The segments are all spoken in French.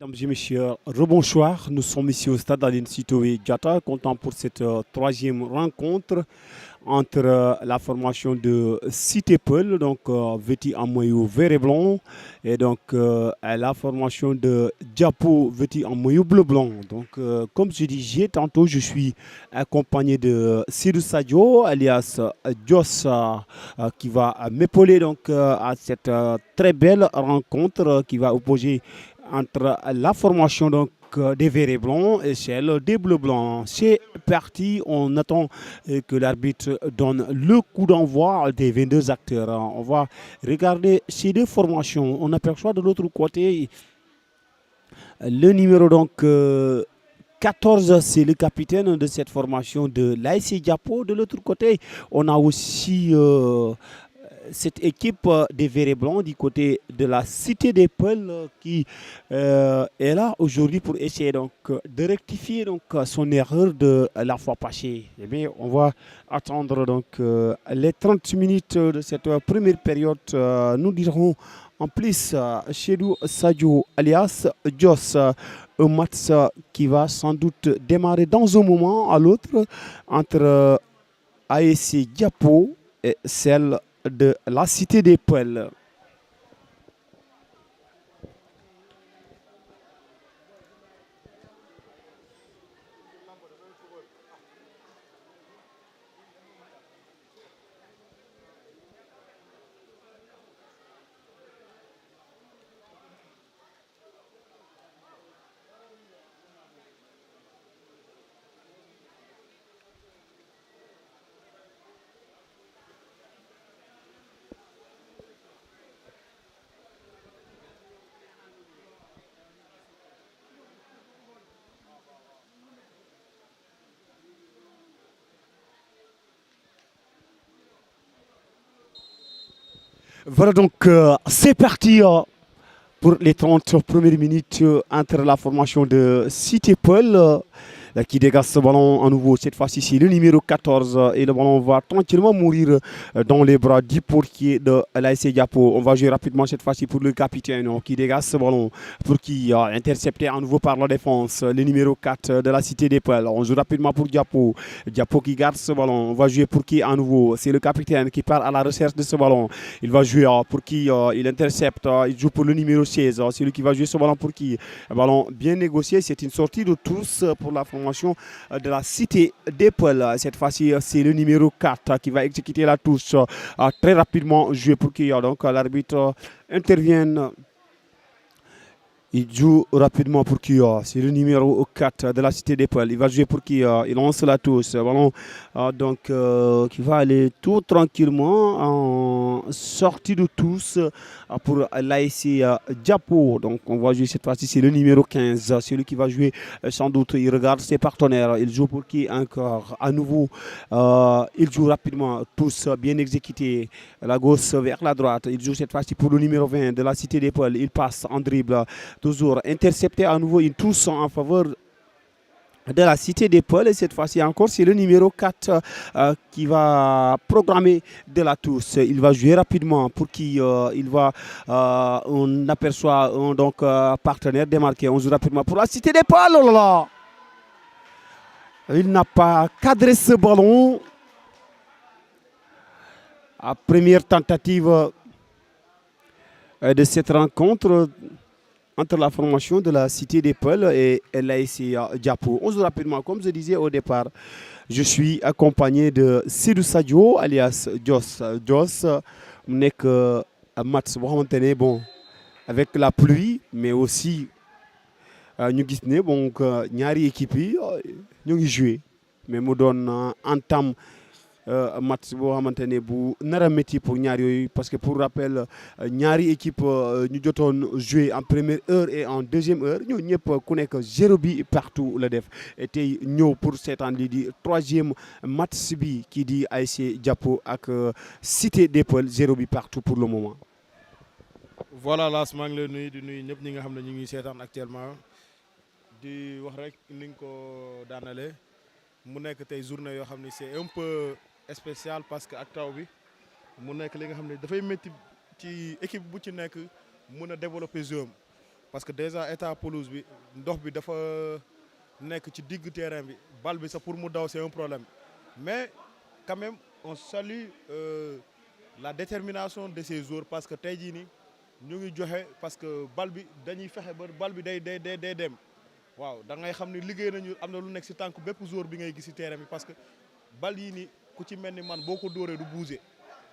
Mesdames et messieurs, rebonsoir. Nous sommes ici au stade Aline Sitoé Diatta, content pour cette troisième rencontre entre la formation de Cité Peul, donc vêtue en maillot vert et blanc, et donc la formation de Diapo, vêtue en maillot bleu-blanc. Donc, comme je disais tantôt, je suis accompagné de Sidou Sadio, alias Dios, qui va m'épauler donc à cette très belle rencontre qui va opposer entre la formation donc des verts et blancs et celle des bleus blancs. C'est parti, on attend que l'arbitre donne le coup d'envoi des 22 acteurs. On va regarder ces deux formations. On aperçoit de l'autre côté le numéro donc 14, c'est le capitaine de cette formation de l'ASC Diapo. De l'autre côté, on a aussi cette équipe des Verts et Blancs du côté de la Cité des Peuls qui est là aujourd'hui pour essayer donc de rectifier donc son erreur de la fois passée. Eh bien, on va attendre donc les 30 minutes de cette première période. Nous dirons en plus Chedou Sadio alias Jos, un match qui va sans doute démarrer dans un moment à l'autre entre ASC Diapo et celle de la Cité des Peuls. Voilà donc c'est parti pour les 30 premières minutes entre la formation de Cité Paul qui dégage ce ballon à nouveau. Cette fois-ci, c'est le numéro 14 et le ballon va tranquillement mourir dans les bras du portier de l'ASC Diapo. On va jouer rapidement cette fois-ci pour le capitaine qui dégage ce ballon pour qui intercepté à nouveau par la défense. Le numéro 4 de la Cité des Peuls. On joue rapidement pour Diapo. Diapo qui garde ce ballon. On va jouer pour qui à nouveau? C'est le capitaine qui part à la recherche de ce ballon. Il va jouer pour qui il intercepte. Il joue pour le numéro 16. C'est lui qui va jouer ce ballon pour qui? Un ballon bien négocié. C'est une sortie de tous pour la formation de la Cité des Peuls. Cette fois-ci, c'est le numéro 4 qui va exécuter la touche très rapidement. Joué pour qui? Donc l'arbitre intervient. Il joue rapidement pour qui? C'est le numéro 4 de la Cité des Peuls. Il va jouer pour qui? Il lance la touche. Ballon donc qui va aller tout tranquillement en sortie de tous pour l'ASC Diapo. Donc on va jouer cette fois-ci. C'est le numéro 15. C'est lui qui va jouer sans doute. Il regarde ses partenaires. Il joue pour qui encore? À nouveau, il joue rapidement. Tous bien exécutés. La gauche vers la droite. Il joue cette fois-ci pour le numéro 20 de la Cité des Peuls. Il passe en dribble. Toujours intercepté à nouveau une touche en faveur de la Cité des Peuls. Et cette fois-ci encore, c'est le numéro 4 qui va programmer de la touche. Il va jouer rapidement pour qui il va. On aperçoit un donc, partenaire démarqué. On joue rapidement pour la Cité des Peuls. Oh là là. Il n'a pas cadré ce ballon. À première tentative de cette rencontre entre la formation de la Cité des Peuls et l'ASC Diapo. On joue rapidement, comme je disais au départ, je suis accompagné de Sidou Sadio, alias Jos. Jos n'est que match bon, avec la pluie, mais aussi ñu gis ne bon ñaari équipe yi ñu ngi joué mais mu doon entame match boo xamante ne bu nar a métti pour ñaar yooyu parce que pour rappel ñaari équipe ñu jotoon joué en première heure et en deuxième heure ñoo ñëpp ku nekk 0 bi partout la def et tey ñëw pour seetaan lii di troisième match bi kii di ASC Diapo ak Cité des Peuls 0 bi partout pour le moment. Voilà Lass maa ngi lay nuyu di nuyu ñëpp ñi nga xam ne ñu ngi seetaan actuellement di wax rek ni nga ko daanale mu nekk tey journée yoo xam ne c'est un peu spécial parce que ak taw bi mu nekk li nga xam ne dafay métti ci équipe bu ci nekk mën a développer jeu parce que déjà état pelouse bi ndox bi dafa nekk ci digg terrain bi bal bi sax pour mu daw c'est un problème mais quand même on salue la détermination de ces joueurs parce que tey jii nii ñu ngi joxe parce que bal bi dañuy fexe ba bal bi day dem waaw da ngay xam ni liggéey nañu am na lu nekk si tànk bépp joueur bi ngay gis si terrain bi parce que bal yi ni ku ci mel ni man boo ko dóoree du bouger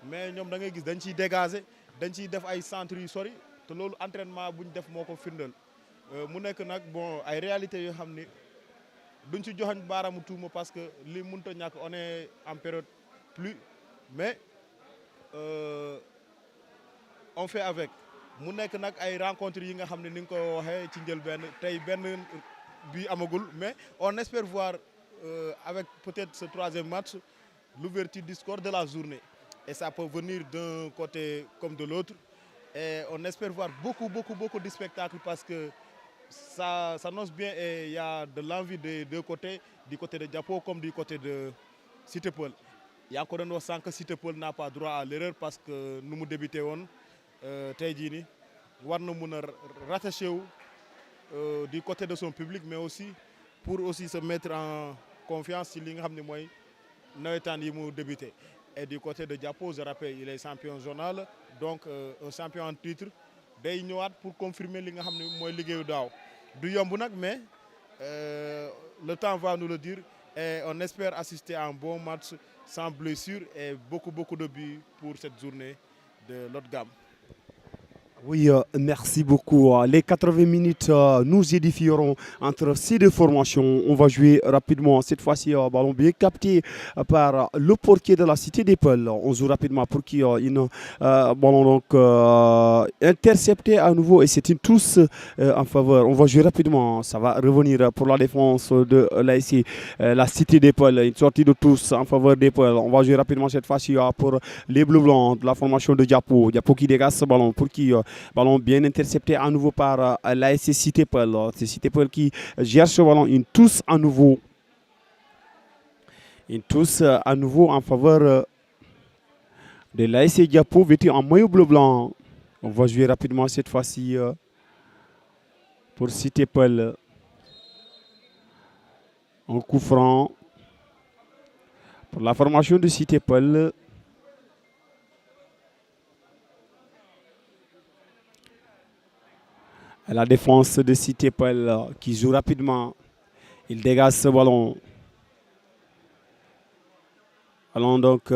mais ñoom da ngay gis dañ ciy dégager dañ ciy def ay centres yu sori te loolu entraînement bu ñu def moo ko firndeel mu nekk nag bon ay réalités yoo xam ni duñ ci joxañ baaraamu tuuma parce que li mënut a ñàkk on est en période pluie mais on fait avec mu nekk nag ay rencontres yi nga xam ne ni nga ko waxee ci njëlbéen tey benn bi amagul mais on espère voir avec peut-être ce troisième match l'ouverture du score de la journée et ça peut venir d'un côté comme de l'autre et on espère voir beaucoup de spectacles parce que ça s'annonce bien et il y a de l'envie des deux côtés, du côté de Diapo comme du côté de Cité Peul. yaa ngi ko doon wax sànq Cité Peul n'a pas droit à l'erreur parce que nu mu débuté woon tey jii nii war na mun a rattaché wu du côté de son public mais aussi pour aussi se mettre en confiance ci li nga xam ne mooy nawetaan yi mu débuté. Et du côté de Diapo je rappelle il est champion zonal donc un champion en titre day ñëwaat pour confirmer li nga xam ne mooy liggéeyu daaw du yomb nag mais le temps va nous le dire et on espère assister à un bon match sans blessure et beaucoup de buts pour cette journée de l'autre gamme. Oui, merci beaucoup. Les 80 minutes nous édifieront entre ces deux formations. On va jouer rapidement. Cette fois-ci, ballon bien capté par le portier de la Cité des Peuls. On joue rapidement pour qu'il y ait une ballon donc intercepté à nouveau et c'est une touche en faveur. On va jouer rapidement. Ça va revenir pour la défense de l'ASC, la Cité des Peuls. Une sortie de touche en faveur des Peuls. On va jouer rapidement cette fois-ci pour les Bleus-Blancs de la formation de Diapo. Diapo qui dégage ce ballon pour qui ballon bien intercepté à nouveau par l'ASC Cité Peul. C'est Cité Peul qui gère ce ballon. Une touche à nouveau. Une touche à nouveau en faveur de l'ASC Diapo vêtu en maillot bleu-blanc. On va jouer rapidement cette fois-ci pour Cité Peul. Un coup franc pour la formation de Cité Peul. La défense de Cité Peul qui joue rapidement. Il dégage ce ballon. Ballon donc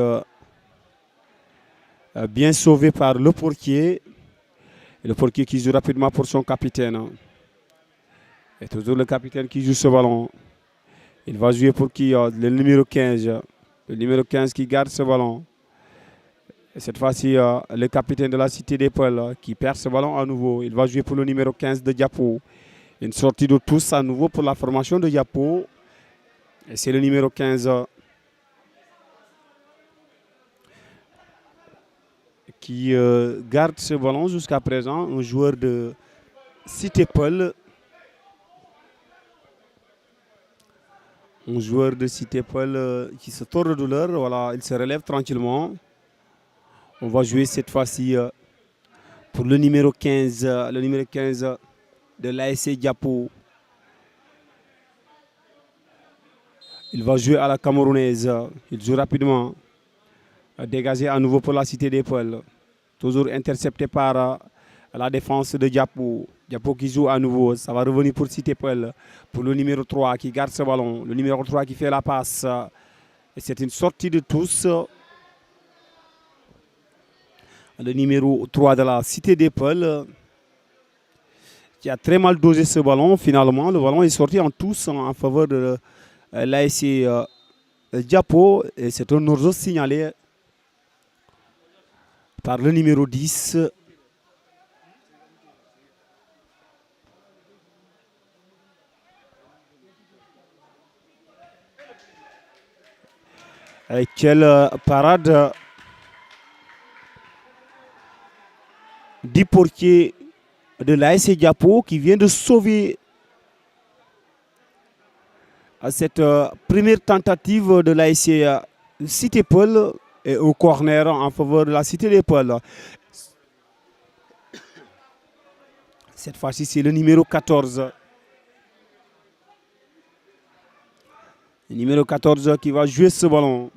bien sauvé par le portier. Et le portier qui joue rapidement pour son capitaine. Et toujours le capitaine qui joue ce ballon. Il va jouer pour qui? Le numéro 15. Le numéro 15 qui garde ce ballon. Et cette fois-ci, le capitaine de la Cité des Peuls qui perd ce ballon à nouveau. Il va jouer pour le numéro 15 de Diapo. Une sortie de tous à nouveau pour la formation de Diapo. Et c'est le numéro 15 qui garde ce ballon jusqu'à présent. Un joueur de Cité Peul. Un joueur de Cité Peul qui se tord de douleur. Voilà, il se relève tranquillement. On va jouer cette fois-ci pour le numéro 15 de l'ASC Diapo. Il va jouer à la camerounaise. Il joue rapidement. Dégagé à nouveau pour la Cité des Peuls. Toujours intercepté par la défense de Diapo. Diapo qui joue à nouveau. Ça va revenir pour Cité Peul. Pour le numéro 3 qui garde ce ballon. Le numéro 3 qui fait la passe. Et c'est une sortie de tous. Le numéro 3 de la Cité des Peuls qui a très mal dosé ce ballon. Finalement, le ballon est sorti en tous en faveur de l'ASC Diapo. Et c'est un hors-jeu signalé par le numéro 10. Et quelle parade du portier de l'ASC Diapo qui vient de sauver cette première tentative de l'ASC Cité Peul et au corner en faveur de la Cité des Peuls. Cette fois-ci, c'est le numéro 14. Le numéro 14 qui va jouer ce ballon.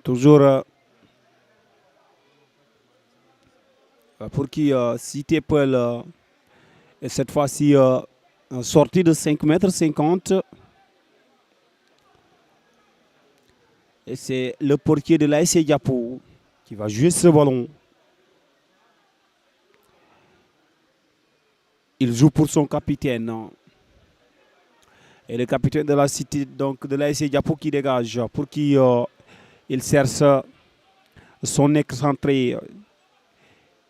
Toujours pour qui Cité Peul. Et cette fois-ci, sortie de 5,50 m. Et c'est le portier de l'ASC Diapo qui va jouer ce ballon. Il joue pour son capitaine. Et le capitaine de la cité, donc de l'ASC Diapo qui dégage, pour qui il cherche son excentré.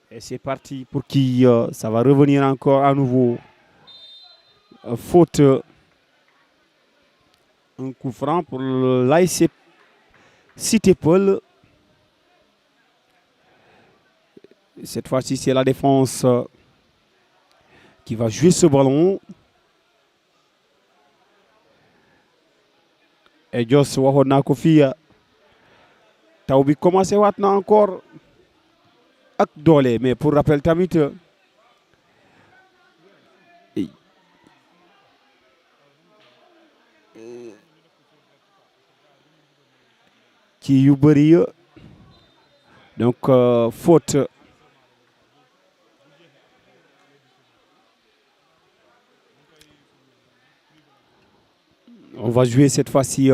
Et c'est parti pour qui ça va revenir encore à nouveau. Faute. Un coup franc pour l'ASC Cité Peul. Cette fois-ci, c'est la défense qui va jouer ce ballon. Et Jos waxoon naa ko fii taw bi commencé waat na encore ak doole, mais pour rappel tamit ci yu bëri donc faute. On va jouer cette fois-ci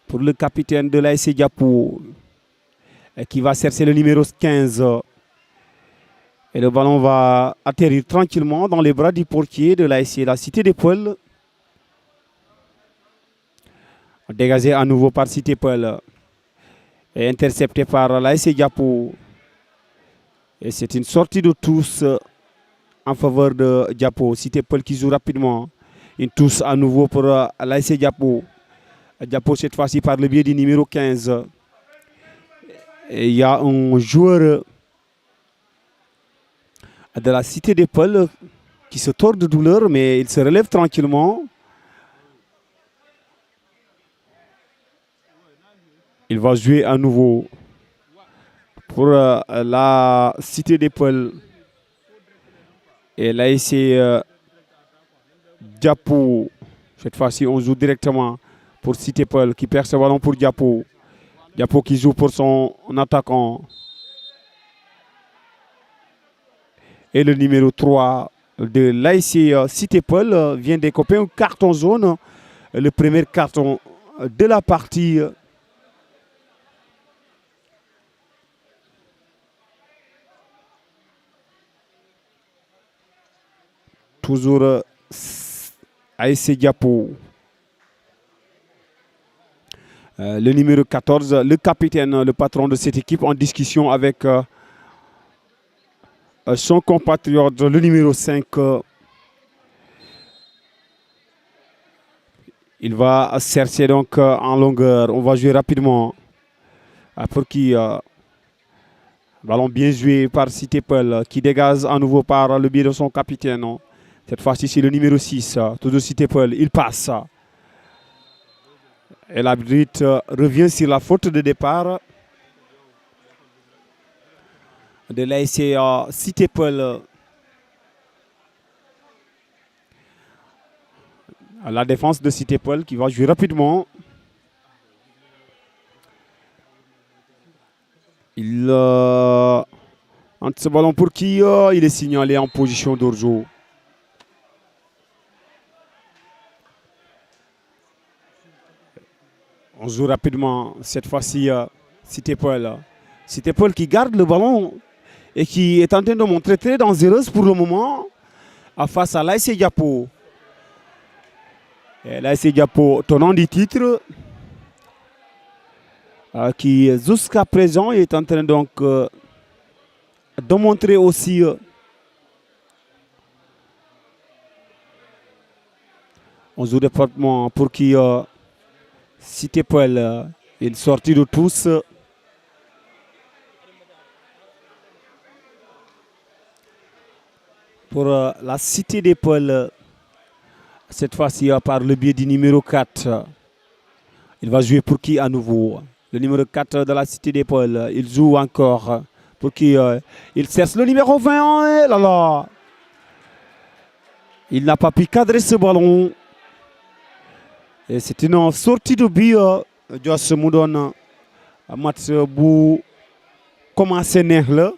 pour le capitaine de l'ASC Diapo qui va chercher le numéro 15. Et le ballon va atterrir tranquillement dans les bras du portier de l'ASC La Cité des Peuls. Dégagé à nouveau par Cité Peul et intercepté par l'ASC Diapo. Et c'est une sortie de tous en faveur de Diapo. Cité Peul qui joue rapidement. Une touche à nouveau pour l'ASC Diapo. Diapo cette fois-ci par le biais du numéro 15. Et il y a un joueur de la Cité des Peuls qui se tord de douleur, mais il se relève tranquillement. Il va jouer à nouveau pour la Cité des Peuls. Et l'ASC Diapo, cette fois-ci, on joue directement pour Cité Peul qui perd ce ballon pour Diapo. Diapo qui joue pour son attaquant. Et le numéro 3 de l'ASC Cité Peul vient d'écoper un carton jaune. Le premier carton de la partie. Toujours ASC Diapo. Le numéro 14, le capitaine, le patron de cette équipe, en discussion avec son compatriote, le numéro 5. Il va chercher donc en longueur. On va jouer rapidement. Pour qui ballon bien joué par Cité Peul qui dégage à nouveau par le biais de son capitaine. Cette fois-ci, c'est le numéro 6, toujours Cité Peul. Il passe. Et l'arbitre revient sur la faute de départ de l'ASC Cité Peul. La défense de Cité Peul qui va jouer rapidement. Il entre ce ballon pour qui il est signalé en position d'hors-jeu. On joue rapidement cette fois-ci Cité Peul. Cité Peul qui garde le ballon et qui est en train de montrer très dangereuse pour le moment face à l'ASC Diapo. L'ASC Diapo, tenant du titre, qui jusqu'à présent est en train donc de montrer aussi on joue département pour qui Cité Peul, une sortie de tous. Pour la Cité des Peuls, cette fois-ci par le biais du numéro 4. Il va jouer pour qui à nouveau? Le numéro 4 de la Cité des Peuls. Il joue encore pour qui il cherche le numéro 20. Là, là. Il n'a pas pu cadrer ce ballon. Et c'est une sortie de but. Joss mu doon match bu commencé neex la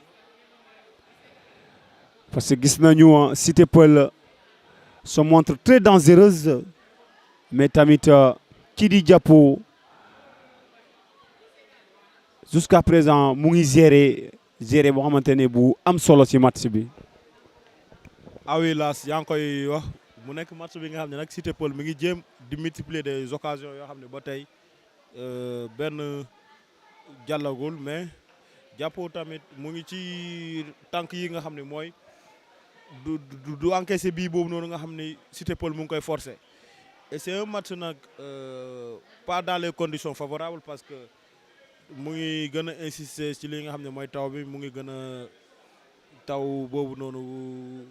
parce que gis nañu Cité Peul se montre très dangereuse mais tamit kii di Diapo jusqu'à présent mu ngi gérer boo xamante ne bu am solo ci match bi. Ah oui Lass yaa ngi koy wax mu nekk match bi nga xam ne nag Cité Peul mi ngi jéem di multiplier des occasions yoo xam ne ba tey benn jàllagul mais Diapo tamit mu ngi ci tànk yi nga xam ne mooy du encaissé bii boobu noonu nga xam ne Cité Peul mu ngi koy forcer et c'est un match nag pas dans les conditions favorables parce que mu ngi gën a insister ci li nga xam ne mooy taw bi mu ngi gën a taw boobu noonu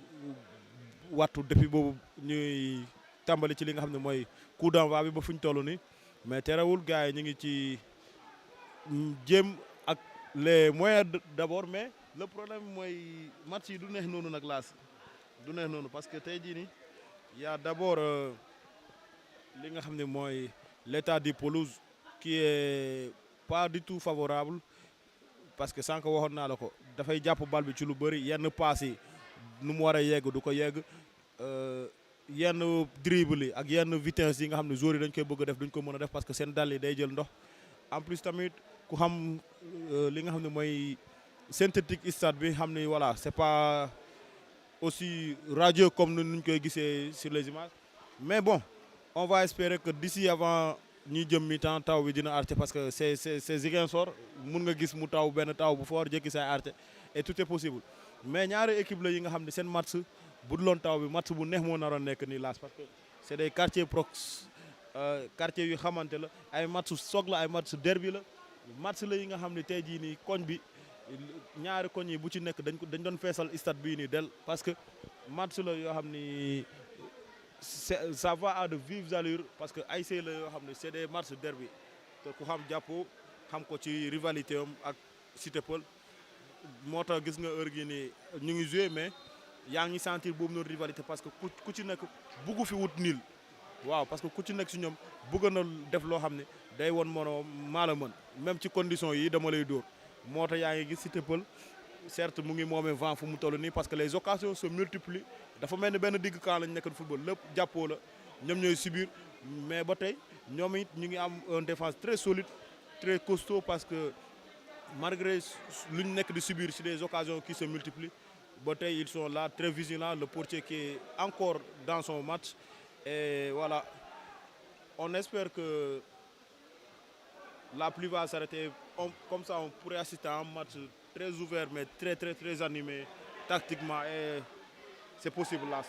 wattu depuis boobu ñuy tàmbali ci li nga xam ne mooy coup d'envoi bi ba fu ñu toll nii mais terewul gars yi ñu ngi ci jéem ak les moyens d'abord mais le problème mooy match yi du neex noonu nag Lass du neex noonu parce que tey jii nii y a d'abord li nga xam ne mooy l'état du pelouse qui est pas du tout favorable parce que sànq waxoon naa la ko dafay jàpp bal bi ci lu bëri yenn passe yi nu mu war a yegg du ko yegg yenn dribble yi ak yenn vitesse yi nga xam ne joueurs yi dañ koy bëgg a def duñ ko mën a def parce que seen dàll yi day jël ndox en plus tamit ku xam li nga xam ne mooy synthétique stade bi xam ni voilà c'est pas aussi radieux comme ni ñu koy gisee sur les images mais bon on va espérer que d'ici avant ñuy jëm mi-temps taw bi dina arrêter parce que c'est Ziguinchor mun nga gis mu taw benn taw bu fort jékki say arrêter et tout est possible mais ñaari équipe la yi nga xam ne seen match bu duloon taw bi match bu neex moo naroon nekk nii Lass parce que c'est des quartiers prox quartiers yu xamante la ay match soog la ay match derby la match la yi nga xam ne tey jii nii koñ bi ñaari koñ yi bu ci nekk dañ doon feesal stade bii nii del parce que match la yoo xam ni ça va à de vives allures parce que ASC la yoo xam ne c'est des matchs derby te ku xam Diapo xam ko ci rivalité am ak Cité Peul moo tax gis nga heure gi nii ñu ngi joué mais yaa ngi sentir boobu noonu rivalité parce que ku ci nekk buggu fi wut niil waaw parce que ku ci nekk si ñoom bëgg na def loo xam ne day won mono maa la mën même ci conditions yi dama lay dóor moo tax yaa ngi gis Cité Peul certes mu ngi moomee vent fu mu toll nii parce que les occasions se multiplient dafa mel ni benn digg camp lañ nekk di football lépp Diapo la ñoom ñooy subir mais ba tey ñoom it ñu ngi am une défense très solide très costaud parce que malgré lu ñu nekk di subir sur des occasions qui se multiplient ba tey ils sont là très vigilants le portier qui est encore dans son match et voilà on espère que la pluie va s'arrêter comme ça on pourrait assister à un match très ouvert mais très animé tactiquement et c'est possible là.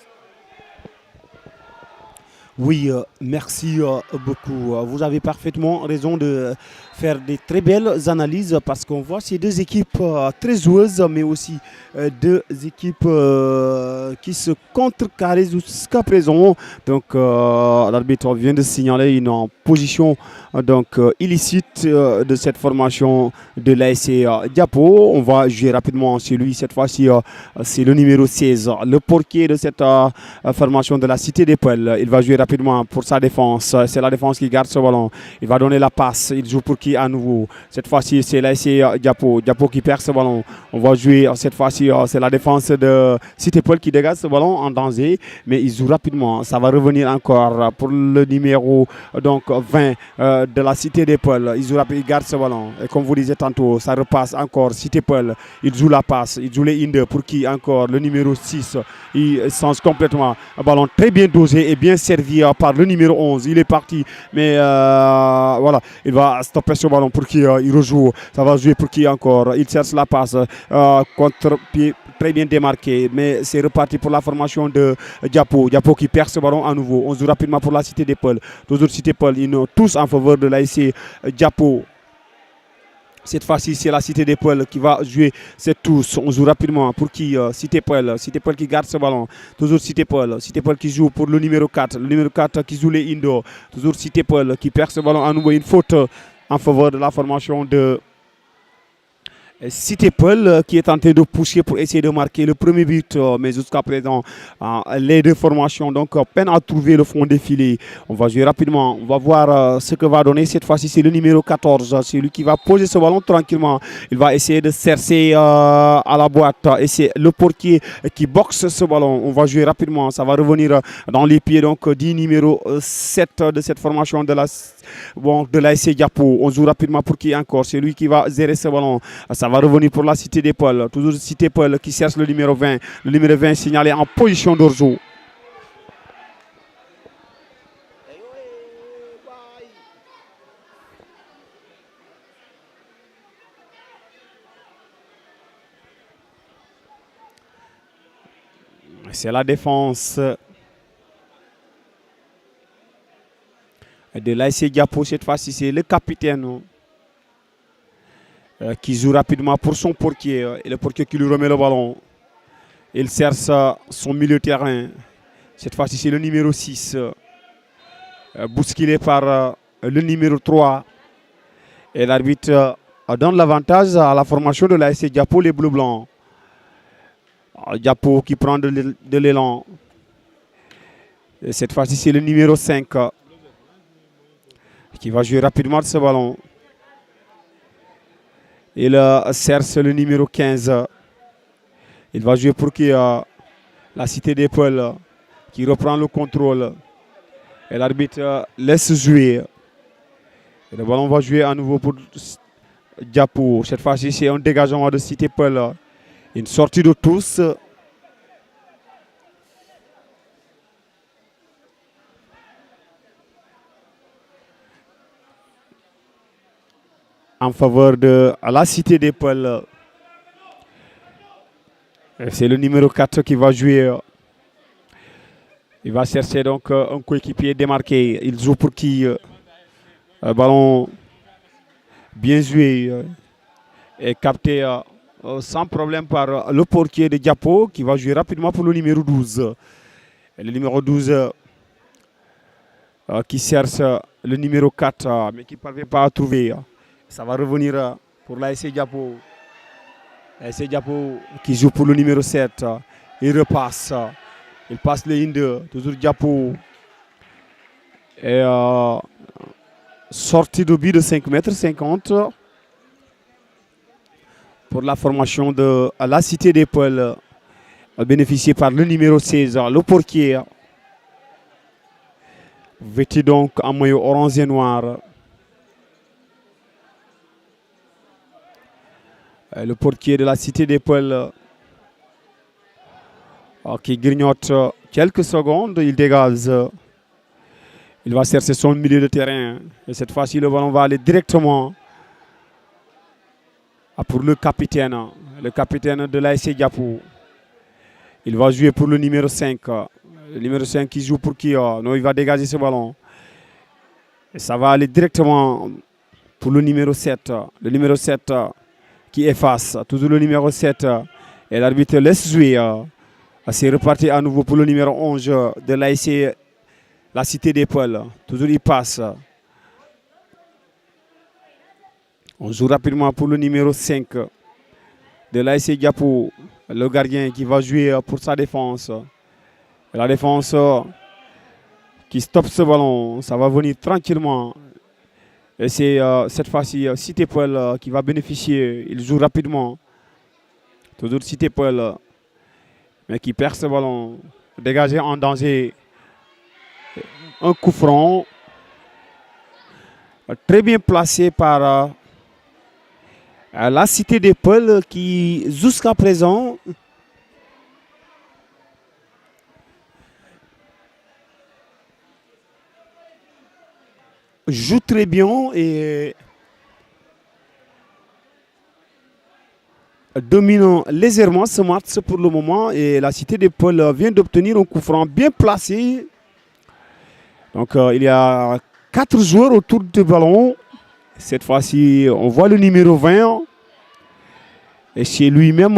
Oui, merci beaucoup. Vous avez parfaitement raison de faire des très belles analyses parce qu'on voit ces deux équipes très joueuses, mais aussi deux équipes qui se contrecarrent jusqu'à présent. Donc, l'arbitre vient de signaler une position illicite de cette formation de l'ASC Diapo. On va jouer rapidement sur lui. Cette fois-ci, c'est le numéro 16, le portier de cette formation de la Cité des Peuls. Il va jouer rapidement pour sa défense. C'est la défense qui garde ce ballon. Il va donner la passe. Il joue pour qui à nouveau? Cette fois-ci, c'est l'ASC Diapo. Diapo qui perd ce ballon. On va jouer cette fois-ci. C'est la défense de Cité Peul qui dégage ce ballon en danger. Mais il joue rapidement. Ça va revenir encore pour le numéro 20 de la Cité des Peuls. Il joue rapide. Il garde ce ballon. Et comme vous disiez tantôt, ça repasse encore. Cité Peul. Il joue la passe. Il joue les Indes pour qui encore? Le numéro 6. Il change complètement. Un ballon très bien dosé et bien servi par le numéro 11. Il est parti. Mais voilà. Il va stopper ce ballon pour qui il rejoue. Ça va jouer pour qui encore? Il cherche la passe. Contre-pied très bien démarqué. Mais c'est reparti pour la formation de Diapo. Diapo qui perd ce ballon à nouveau. On joue rapidement pour la Cité des Peuls. Toujours Cité Peul. Ils sont tous en faveur de l'ASC Diapo. Cette fois-ci, c'est la Cité des Peuls qui va jouer cette touche. On joue rapidement pour qui? Cité Peul. Cité Peul qui garde ce ballon. Toujours Cité Peul. Cité Peul qui joue pour le numéro 4. Le numéro 4 qui joue les Indo. Toujours Cité Peul qui perd ce ballon à nouveau. Une faute en faveur de la formation de Cité Paul qui est en train de pousser pour essayer de marquer le premier but, mais jusqu'à présent, les deux formations donc peine à trouver le fond des filets. On va jouer rapidement, on va voir ce que va donner cette fois-ci. C'est le numéro 14, c'est lui qui va poser ce ballon tranquillement. Il va essayer de chercher à la boîte et c'est le portier qui boxe ce ballon. On va jouer rapidement, ça va revenir dans les pieds donc du numéro 7 de cette formation de l'ASC Diapo. On joue rapidement pour qui encore? C'est lui qui va gérer ce ballon. Ça va revenir pour la Cité des Pôles. Toujours Cité Paul qui cherche le numéro 20. Le numéro 20 signalé en position d'orzo. C'est la défense de l'ASC Diapo. Cette fois-ci, c'est le capitaine qui joue rapidement pour son portier. Et le portier qui lui remet le ballon. Il cherche son milieu de terrain. Cette fois-ci, c'est le numéro 6. Bousculé par le numéro 3. Et l'arbitre donne l'avantage à la formation de l'ASC Diapo, les Bleus-Blancs. Diapo qui prend de l'élan. Et cette fois-ci, c'est le numéro 5 qui va jouer rapidement de ce ballon. Il cherche le numéro 15. Il va jouer pour qui la Cité des Pôles qui reprend le contrôle. Et l'arbitre laisse jouer. Et le ballon va jouer à nouveau pour Diapo. Cette fois-ci, c'est un dégagement de Cité Paul. Une sortie de tous. En faveur de la Cité des Pôles. C'est le numéro 4 qui va jouer. Il va chercher donc un coéquipier démarqué. Il joue pour qui? Ballon bien joué et capté sans problème par le portier de Diapo qui va jouer rapidement pour le numéro 12. Et le numéro 12 qui cherche le numéro 4 mais qui ne parvient pas à trouver. Ça va revenir pour l'ASC Diapo. L'ASC Diapo qui joue pour le numéro 7. Il repasse. Il passe les lignes toujours Diapo. Et sortie de but de 5,50 m pour la formation de la Cité des Pôles, bénéficiée par le numéro 16, le portier, vêtu donc en maillot orange et noir. Le portier de la Cité des Pôles qui grignote quelques secondes, il dégage. Il va chercher son milieu de terrain. Et cette fois-ci, le ballon va aller directement pour le capitaine de l'ASC Diapo. Il va jouer pour le numéro 5. Le numéro 5 qui joue pour qui? Non, il va dégager ce ballon. Et ça va aller directement pour le numéro 7. Le numéro 7 qui efface. Toujours le numéro 7. Et l'arbitre laisse jouer. C'est reparti à nouveau pour le numéro 11 de l'ASC, la Cité des Pôles. Toujours il passe. On joue rapidement pour le numéro 5 de l'ASC Diapo. Le gardien qui va jouer pour sa défense. Et la défense qui stoppe ce ballon. Ça va venir tranquillement. Et c'est cette fois-ci Cité Paul qui va bénéficier. Il joue rapidement. Toujours Cité Paul. Mais qui perd ce ballon. Dégagé en danger. Un coup franc. Très bien placé par la Cité des Pôles qui, jusqu'à présent, joue très bien et dominant légèrement ce match pour le moment. Et la Cité des Pôles vient d'obtenir un coup franc bien placé. Donc il y a 4 joueurs autour du ballon. Cette fois-ci, on voit le numéro 20. Et c'est lui-même,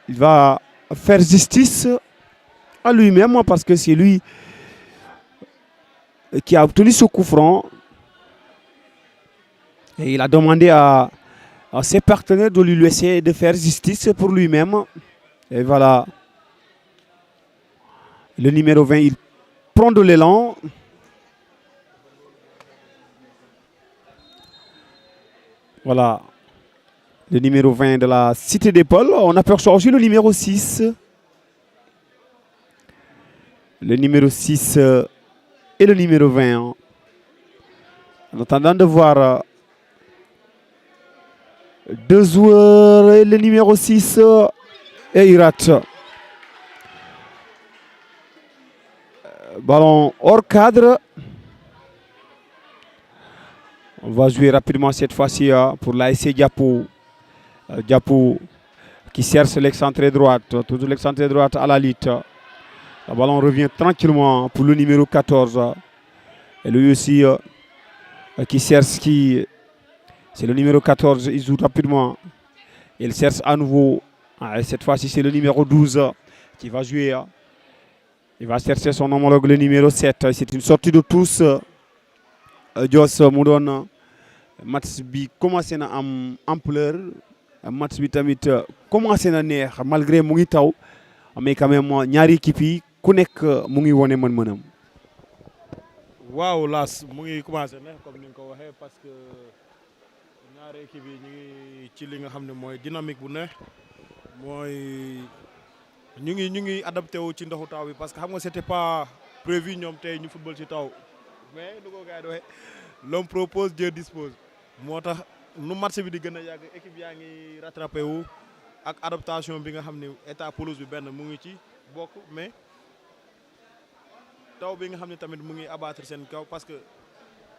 il va faire justice à lui-même parce que c'est lui qui a obtenu ce coup franc. Et il a demandé à à ses partenaires de lui laisser de faire justice pour lui-même. Et voilà. Le numéro 20, il prend de l'élan. Voilà. Le numéro 20 de la Cité d'Épaule. On aperçoit aussi le numéro 6. Le numéro 6 et le numéro 20. En attendant de voir deux joueurs et le numéro 6 et il rate. Ballon hors cadre. On va jouer rapidement cette fois-ci pour l'ASC Diapo. Diapo qui cherche l'excentré droite. Toujours l'excentré droite à la lutte. Le ballon revient tranquillement pour le numéro 14. Et lui aussi qui cherche qui... C'est le numéro 14. Il joue rapidement. Il cherche à nouveau. Et cette fois-ci, c'est le numéro 12 qui va jouer. Il va chercher son homologue, le numéro 7. C'est une sortie de tous. Dios mu doon match bi commencé na am ampleur. Match bi tamit commencé na neex malgré mu ngi taw. Mais quand même ñaari équipe yi ku nekk mu ngi wone mën-mënam. waaw Lass mu ngi commencé neex comme ni nga ko waxee parce que ñaari équipe yi ñu ngi ci li nga xam ne mooy dynamique bu neex mooy ñu ngi adapté wu ci ndoxu taw bi parce que xam nga c'était pas prévu ñoom tey ñu football ci taw mais lu ko gars yi doxee l'homme propose Dieu dispose moo tax nu match bi di gën a yàgg équipe yaa ngi rattrapé wu ak adaptation bi nga xam ne état pelouse bi benn mu ngi ci bokk mais taw bi nga xam ne tamit mu ngi abattre seen kaw parce que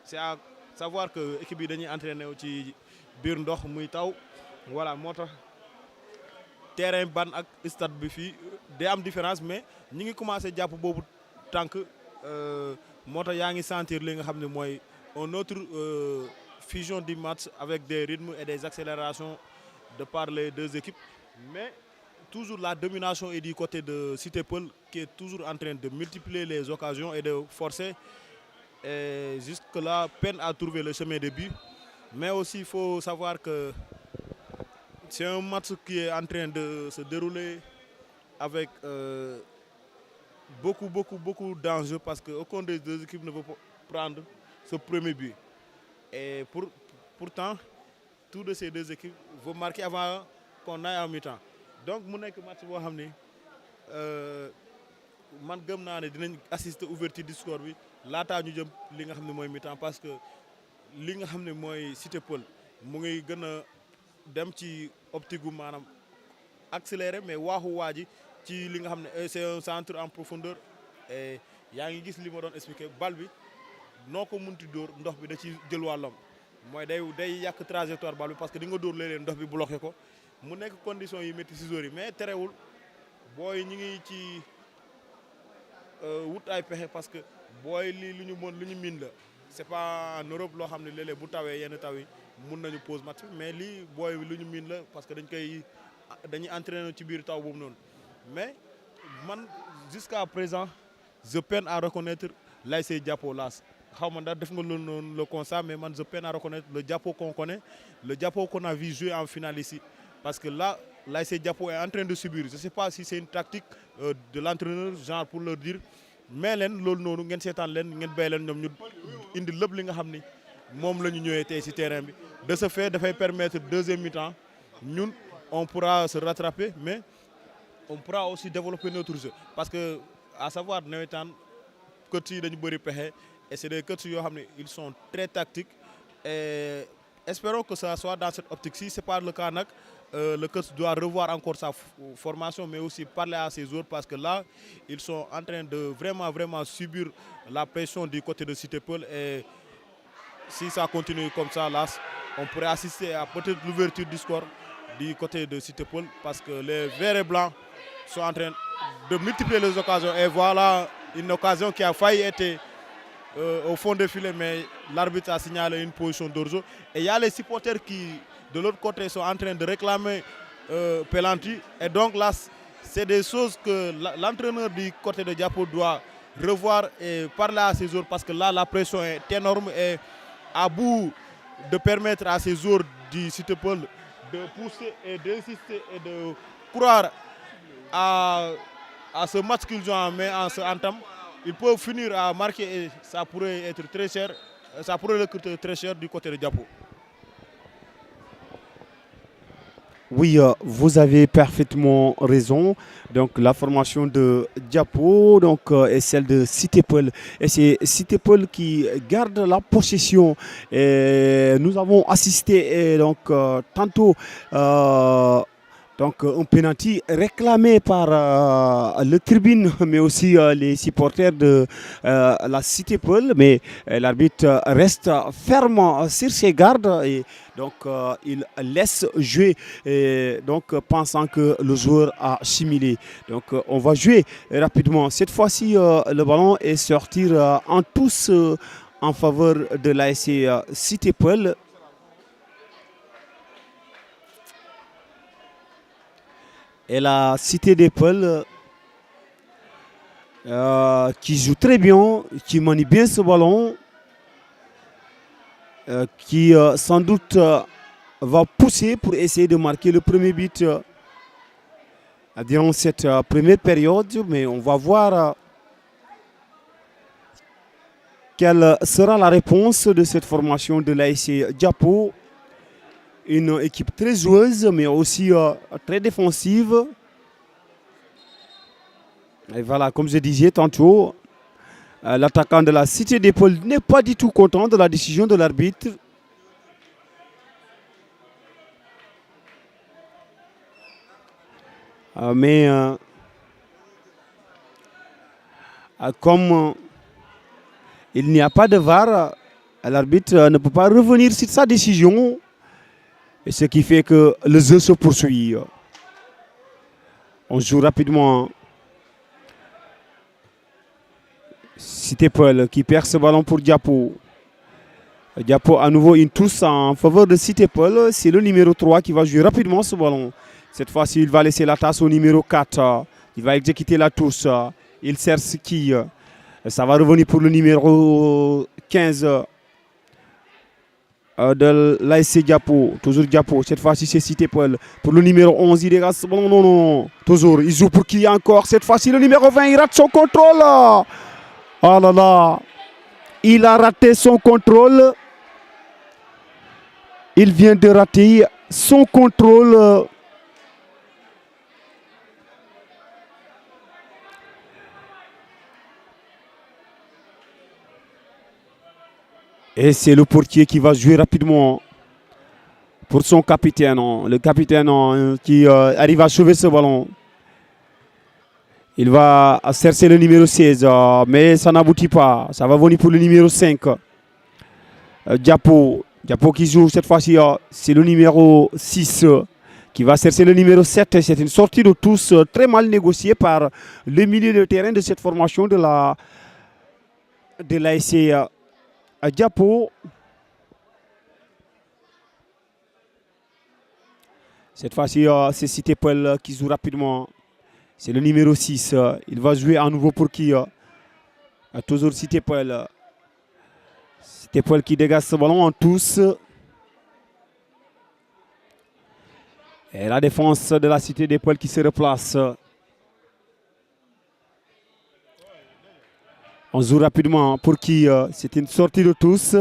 c'est à savoir que équipe yi dañuy entraîné wu ci biir ndox muy taw voilà moo tax terrain ban ak stade bi fii day am différence mais ñi ngi commencé jàpp boobu tànk moo tax yaa ngi sentir li nga xam ne mooy un autre fusion du match avec des rythmes et des accélérations de par les deux équipes mais toujours la domination est du côté de Cité Peul qui est toujours en train de multiplier les occasions et de forcer et jusque-là peine à trouver le chemin de but mais aussi il faut savoir que c'est un match qui est en train de se dérouler avec beaucoup d'enjeux parce que aucune des deux équipes ne veut prendre ce premier but. Et pourtant, tous de ces deux équipes vont marquer avant qu'on aille en mi-temps. Donc, mu nekk match boo xam ni man gëm naa ne dinañ assister ouverture du score bi laataa ñu jëm li nga xam ne mooy mi-temps parce que li nga xam ne mooy Cité Peul mu ngi gën a dem ci optique gu maanaam accéléré mais waaxu waa ji ci li nga xam ne c'est un centre en profondeur et yaa ngi gis li ma doon expliqué bal bi noo ko munti dóor ndox bi da ci jël wàllam mooy day yàq trajectoire bal bi parce que di nga dóor léeg-léeg ndox bi bloqué ko mu nekk condition yi métti si joueurs yi mais terewul booy ñi ngi ci wut ay pexe parce que booy lii lu ñu miin la c'est pas en Europe loo xam ne léeg-léeg bu tawee yenn taw yi mun nañu pause match mais lii booy lu ñu miin la parce que dañuy entraîner ci biir taw boobu noonu mais man jusqu'à présent je peine à reconnaître l'ASC Diapo Lass xaw ma ndax def nga loolu noonu le constat mais man je peine à reconnaître le Diapo qu'on connaît le Diapo qu'on a vu jouer en finale ici parce que là l'ASC Diapo est en train de subir je sais pas si c'est une tactique de l'entraîneur genre pour leur dire mais leen loolu noonu ngeen seetaan leen ngeen béy leen ñoom ñu indi lépp li nga xam ni moom la ñu ñëwee tey ci terrain bi de ce fait dafay permettre deuxième mi-temps ñun on pourra se rattraper mais on pourra aussi développer notre jeu parce que à savoir nawetaan coach yi dañu bëri pexe et c'est des coachs yoo xam ne ils sont très tactiques et espérons que ça soit dans cette optique si c'est pas le cas nag le coach doit revoir encore sa formation mais aussi parler à ses joueurs parce que là ils sont en train de vraiment subir la pression du côté de Cité Peul et si ça continue comme ça là on pourrait assister à peut-être l'ouverture du score du côté de Cité Peul parce que les verts et blancs sont en train de multiplier les occasions et voilà une occasion qui a failli être au fond des filets mais l'arbitre a signalé une position d'hors-jeu et il y a les supporters qui de l'autre côté sont en train de réclamer penalty et donc là c'est des choses que l'entraîneur du côté de Diapo doit revoir et parler à ses joueurs parce que là la pression est énorme et à bout de permettre à ces joueurs du Cité Peul de pousser et d'insister et de croire à ce match qu'ils ont en main, en ce entame, ils peuvent finir à marquer et ça pourrait être très cher. Ça pourrait le coûter très cher du côté de Diapo. Oui, vous avez parfaitement raison. Donc la formation de Diapo est celle de Citépol. Et c'est Citépol qui garde la possession. Et nous avons assisté tantôt un penalty réclamé par le tribune, mais aussi les supporters de la Citépol. Mais l'arbitre reste ferme sur ses gardes et il laisse jouer, pensant que le joueur a simulé. Donc on va jouer rapidement. Cette fois-ci, le ballon est sorti en tous en faveur de l'ASC Citépol. Et la Cité des Peuls qui joue très bien, qui manie bien ce ballon, qui sans doute va pousser pour essayer de marquer le premier but durant cette première période. Mais on va voir quelle sera la réponse de cette formation de l'ASC Diapo. Une équipe très joueuse, mais aussi très défensive. Et voilà, comme je disais tantôt, l'attaquant de la Cité des Peuls n'est pas du tout content de la décision de l'arbitre. Mais comme il n'y a pas de VAR, l'arbitre ne peut pas revenir sur sa décision. Et ce qui fait que le jeu se poursuit. On joue rapidement. Citépol qui perd ce ballon pour Diapo. Diapo à nouveau une touche en faveur de Citépol. C'est le numéro 3 qui va jouer rapidement ce ballon. Cette fois-ci, il va laisser la tasse au numéro 4. Il va exécuter la touche. Il cherche qui. Ça va revenir pour le numéro 15. De l'ASC Diapo, toujours Diapo, cette fois-ci c'est Citépol. Pour le numéro 11, il dégage ce ballon, non, toujours, il joue pour qui encore? Cette fois-ci le numéro 20, il rate son contrôle. Oh là là, il a raté son contrôle. Il vient de rater son contrôle. Et c'est le portier qui va jouer rapidement pour son capitaine. Le capitaine qui arrive à sauver ce ballon. Il va chercher le numéro 16, mais ça n'aboutit pas. Ça va venir pour le numéro 5. Diapo qui joue cette fois-ci, c'est le numéro 6 qui va chercher le numéro 7. C'est une sortie de tous très mal négociée par le milieu de terrain de cette formation de l'ASC Diapo. Cette fois-ci, c'est Citépol qui joue rapidement. C'est le numéro 6. Il va jouer à nouveau pour qui? Toujours Citépol. Citépol qui dégage ce ballon en tous. Et la défense de la Cité des Peuls qui se replace. On joue rapidement pour qui? C'est une sortie de tous.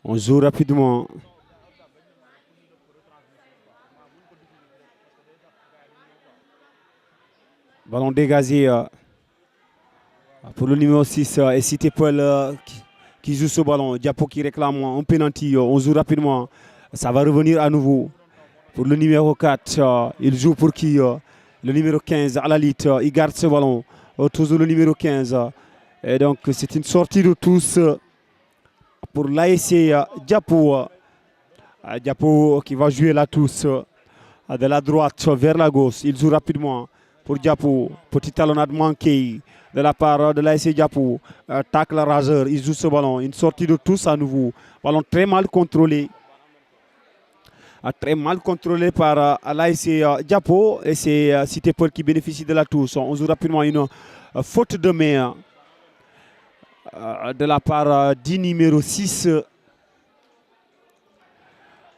On joue rapidement. Ballon dégagé pour le numéro 6 et Citépol qui joue ce ballon. Diapo qui réclame un penalty. On joue rapidement. Ça va revenir à nouveau pour le numéro 4. Il joue pour qui? Le numéro 15 à la lutte. Il garde ce ballon. Toujours le numéro 15. Et donc c'est une sortie de tous pour l'ASC Diapo. Diapo qui va jouer la touche de la droite vers la gauche. Il joue rapidement pour Diapo. Petit talonnade manqué de la part de l'ASC Diapo. Tacle raseur. Il joue ce ballon. Une sortie de tous à nouveau. Ballon très mal contrôlé très mal contrôlé par l'ASC Diapo. Et c'est Cité Paul qui bénéficie de la touche. On joue rapidement une faute de main de la part du numéro 6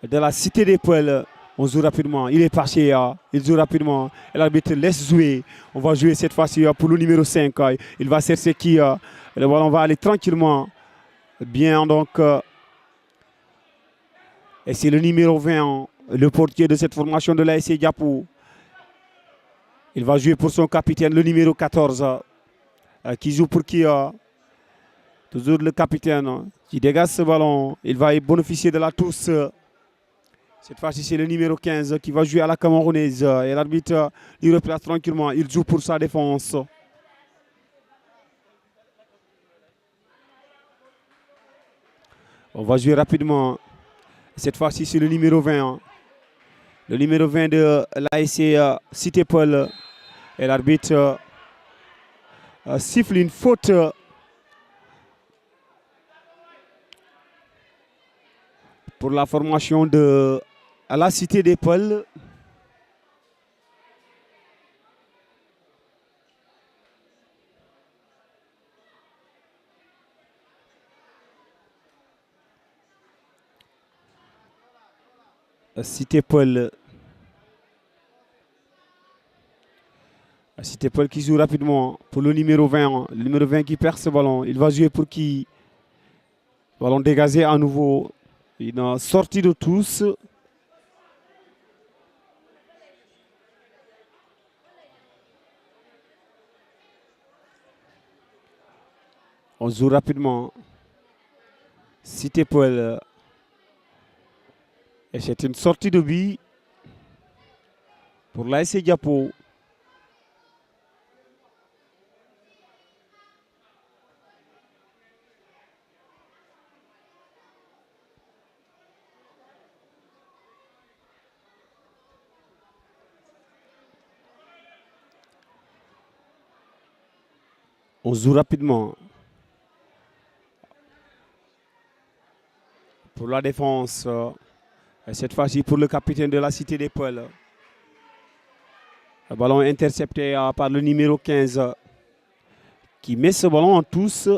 de la Cité des Pôles. On joue rapidement. Il est passé. Il joue rapidement. Et l'arbitre laisse jouer. On va jouer cette fois-ci pour le numéro 5. Il va chercher qui. Le ballon va aller tranquillement. Bien donc. Et c'est le numéro 20, le portier de cette formation de l'ASC Diapo. Il va jouer pour son capitaine, le numéro 14. Qui joue pour qui? Toujours le capitaine qui dégage ce ballon. Il va bénéficier de la touche. Cette fois-ci, c'est le numéro 15 qui va jouer à la Camerounaise. Et l'arbitre, il replace tranquillement. Il joue pour sa défense. On va jouer rapidement. Cette fois-ci, c'est le numéro 20. Le numéro 20 de l'ASC Cité Paul. Et l'arbitre siffle une faute. Pour la formation de la Cité des Pôles. Cité Paul. Cité Paul qui joue rapidement pour le numéro 20. Le numéro 20 qui perd ce ballon. Il va jouer pour qui? Ballon dégagé à nouveau. Une sortie de tous. On joue rapidement. Cité Paul. Et c'est une sortie de but pour l'ASC Diapo. On joue rapidement. Pour la défense. Et cette fois-ci pour le capitaine de la Cité des Pôles. Le ballon intercepté par le numéro 15 qui met ce ballon en touche.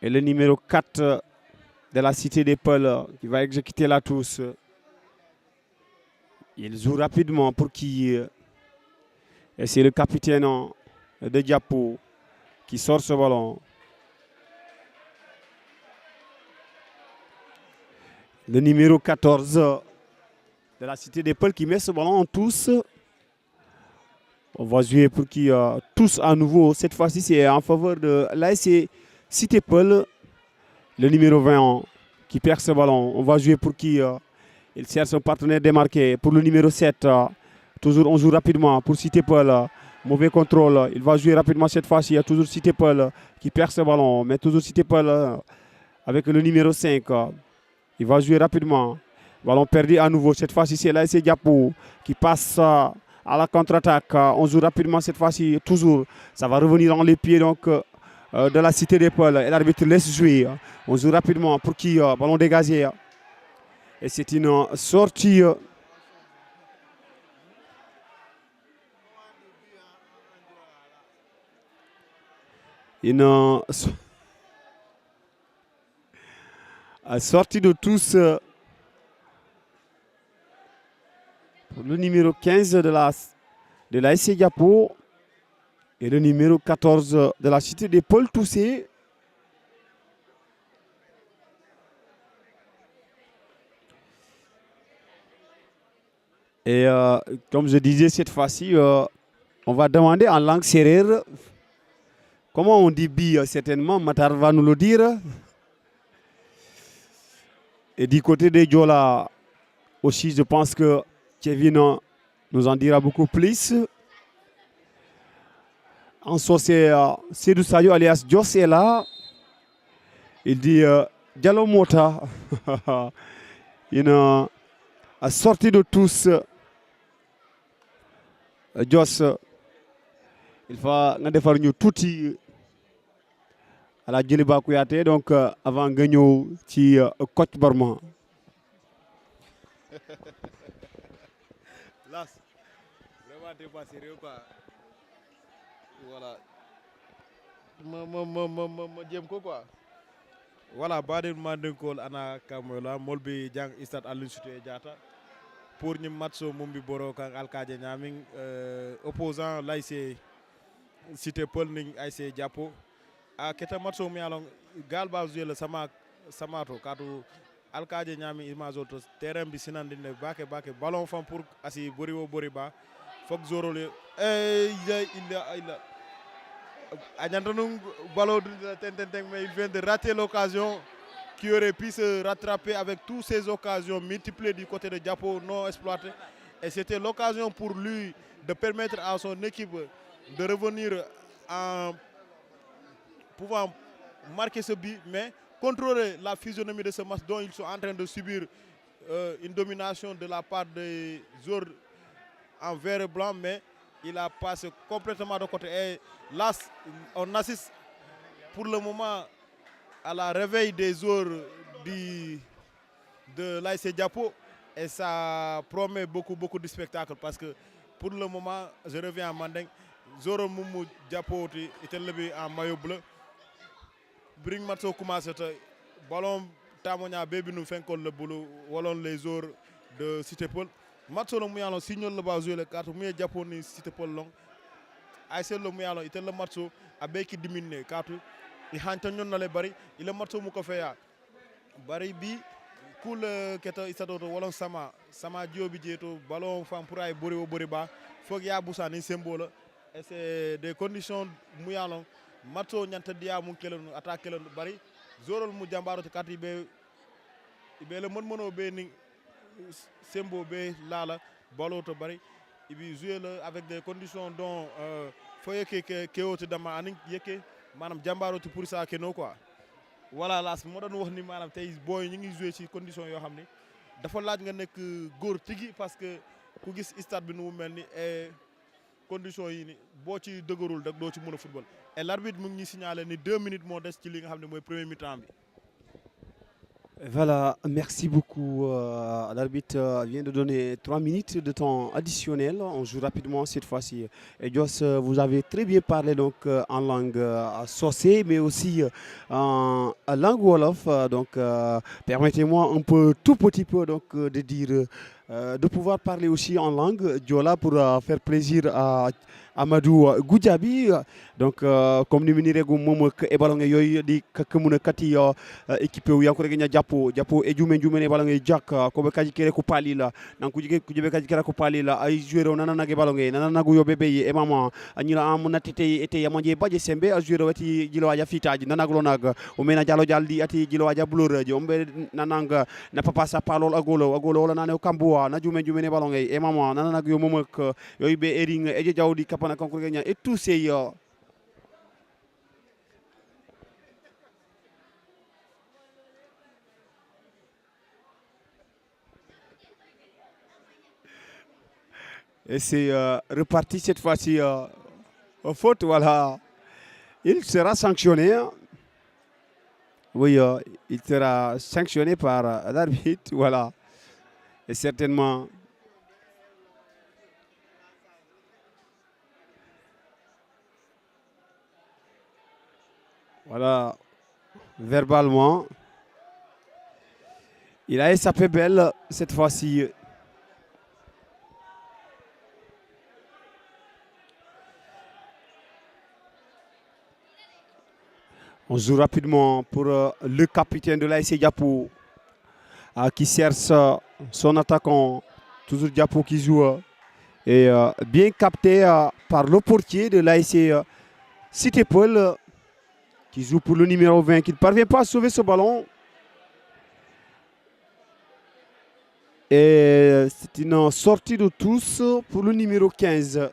Et le numéro 4 de la Cité des Pôles qui va exécuter la touche. Il joue rapidement pour qui? Et c'est le capitaine de Diapo qui sort ce ballon. Le numéro 14 de la Cité des Pôles qui met ce ballon en touche. On va jouer pour qui? Tous à nouveau. Cette fois-ci, c'est en faveur de l'ASC Cité Paul. Le numéro 20 qui perd ce ballon. On va jouer pour qui? Il cherche son partenaire démarqué. Pour le numéro 7. Toujours, on joue rapidement pour Cité Paul. Mauvais contrôle. Il va jouer rapidement cette fois-ci. Il y a toujours Cité Paul qui perd ce ballon. Mais toujours Cité Paul avec le numéro 5. Il va jouer rapidement. Ballon perdu à nouveau. Cette fois-ci, c'est l'ASC Diapo qui passe à la contre-attaque. On joue rapidement cette fois-ci. Toujours. Ça va revenir dans les pieds donc, de la Cité des Pôles. Et l'arbitre laisse jouer. On joue rapidement pour qui? Ballon dégagé. Et c'est une sortie. Une sortie de tous. Pour le numéro 15 de la SC Diapo et le numéro 14 de la Cité des Pôles Toussé. Et comme je disais cette fois-ci, on va demander en langue sérère. Comment on dit bi? Certainement, Matar va nous le dire. Et du côté des Diola aussi, je pense que Kevin nous en dira beaucoup plus. En soi, c'est Seydou Sayo alias Dios est là. Il dit Diallo Mota. Une sortie de tous. Dios, il faut nous faire une touti à la Djeliba Kouyaté donc avant nga ñëw ci Kocc Barma. Las vraiment t'es pas sérieux quoi voilà ma jéem ko quoi voilà baɗen mandinkol ana kamoyla molɓe jang stade Aline Sitoé Diatta pour ñim match o mumbi boro kan alkaje ñamin opposant l'ASC Cité Peul ning ASC Diapo a keta match o mi alon gal ba jouer le samato katu alkaje ñami image o to terrain bi sinandinde bake ballon fam pour asi bori wo bori ba fok zorole illa Agnantonu ballon de ten mais il vient de rater l'occasion qui aurait pu se rattraper avec toutes ces occasions multipliées du côté de Diapo non exploitées. Et c'était l'occasion pour lui de permettre à son équipe de revenir en pouvant marquer ce but, mais contrôler la physionomie de ce match dont ils sont en train de subir une domination de la part des joueurs en vert et blanc, mais il a passé complètement de côté. Et là, on assiste pour le moment à la réveil des joueurs de l'ASC Diapo et ça promet beaucoup de spectacles parce que pour le moment, je reviens à Mandeng, Zoro Moumou Diapo était levé en maillot bleu. Bring Matso commence ballon Tamonia Baby nous fait le boulot, wallon les joueurs de Cité Peul. Matso le mouyalon signale le bas jouer le 4 mouyé Diapo ni Cité Peul long. Aïssel le mouyalon était le Matso a qui diminue 4 il hantanyon na le bari il le Matso muko feya bari bi cool keto isato wallon sama diobi dieto ballon fam pour ay bori ba fok ya boussa ni symbole et c'est des conditions mouyalon Matso nyanta dia mu kelon attaque kelon bari zorol mu jambaro to kati be le mon be ni sembo be lala ballon to bari ibi jouer avec des conditions dont foye ke oto dama aning yeke manam jambaro to pour ça keno quoi voilà las mo don wax ni manam tay boy ñi ngi jouer ci condition yo xamni dafa laaj nga nek góor tigi parce que ku gis stade bi nu melni et condition yi ni bo ci degeurul dak do ci mëna football et l'arbitre mu ngi signaler ni 2 minutes mo dess ci li nga xamni moy premier mi-temps bi. Voilà, merci beaucoup. L'arbitre vient de donner 3 minutes de temps additionnel. On joue rapidement cette fois-ci. Et Jos, vous avez très bien parlé donc en langue sossé, mais aussi en langue wolof. Donc, permettez-moi un peu, tout petit peu, donc de dire, de pouvoir parler aussi en langue diola pour faire plaisir à Amadou Goudiaby. Donc, comme nous venons de dire, et ballon yoy di kakemuna kati équipé ou yanko regna japo e jume ne ballon jak ko be kaji kere ko pali la nan ku jige kaji kere ko pali la ay joueur nana nage ballon nana nagu yo bebe e mama anyila amuna tete ete yamanje baje sembe a joueur wati jilo waja fitaji nana glo nag o mena jalo jaldi ati jilo waja blur je ombe nananga na papa sa palol agolo wala nane kambua na jume ne ballon e mama nana nagu yo momak yoy be ering e jawdi kapana kanko regna et tous ces et c'est reparti cette fois-ci en faute, voilà. Il sera sanctionné. Oui, il sera sanctionné par l'arbitre, voilà. Et certainement... Voilà, verbalement. Il a échappé belle cette fois-ci. On joue rapidement pour le capitaine de l'ASC Diapo qui cherche son attaquant. Toujours Diapo qui joue. Et bien capté par le portier de l'ASC Cité Peul qui joue pour le numéro 20, qui ne parvient pas à sauver ce ballon. Et c'est une sortie de tous pour le numéro 15.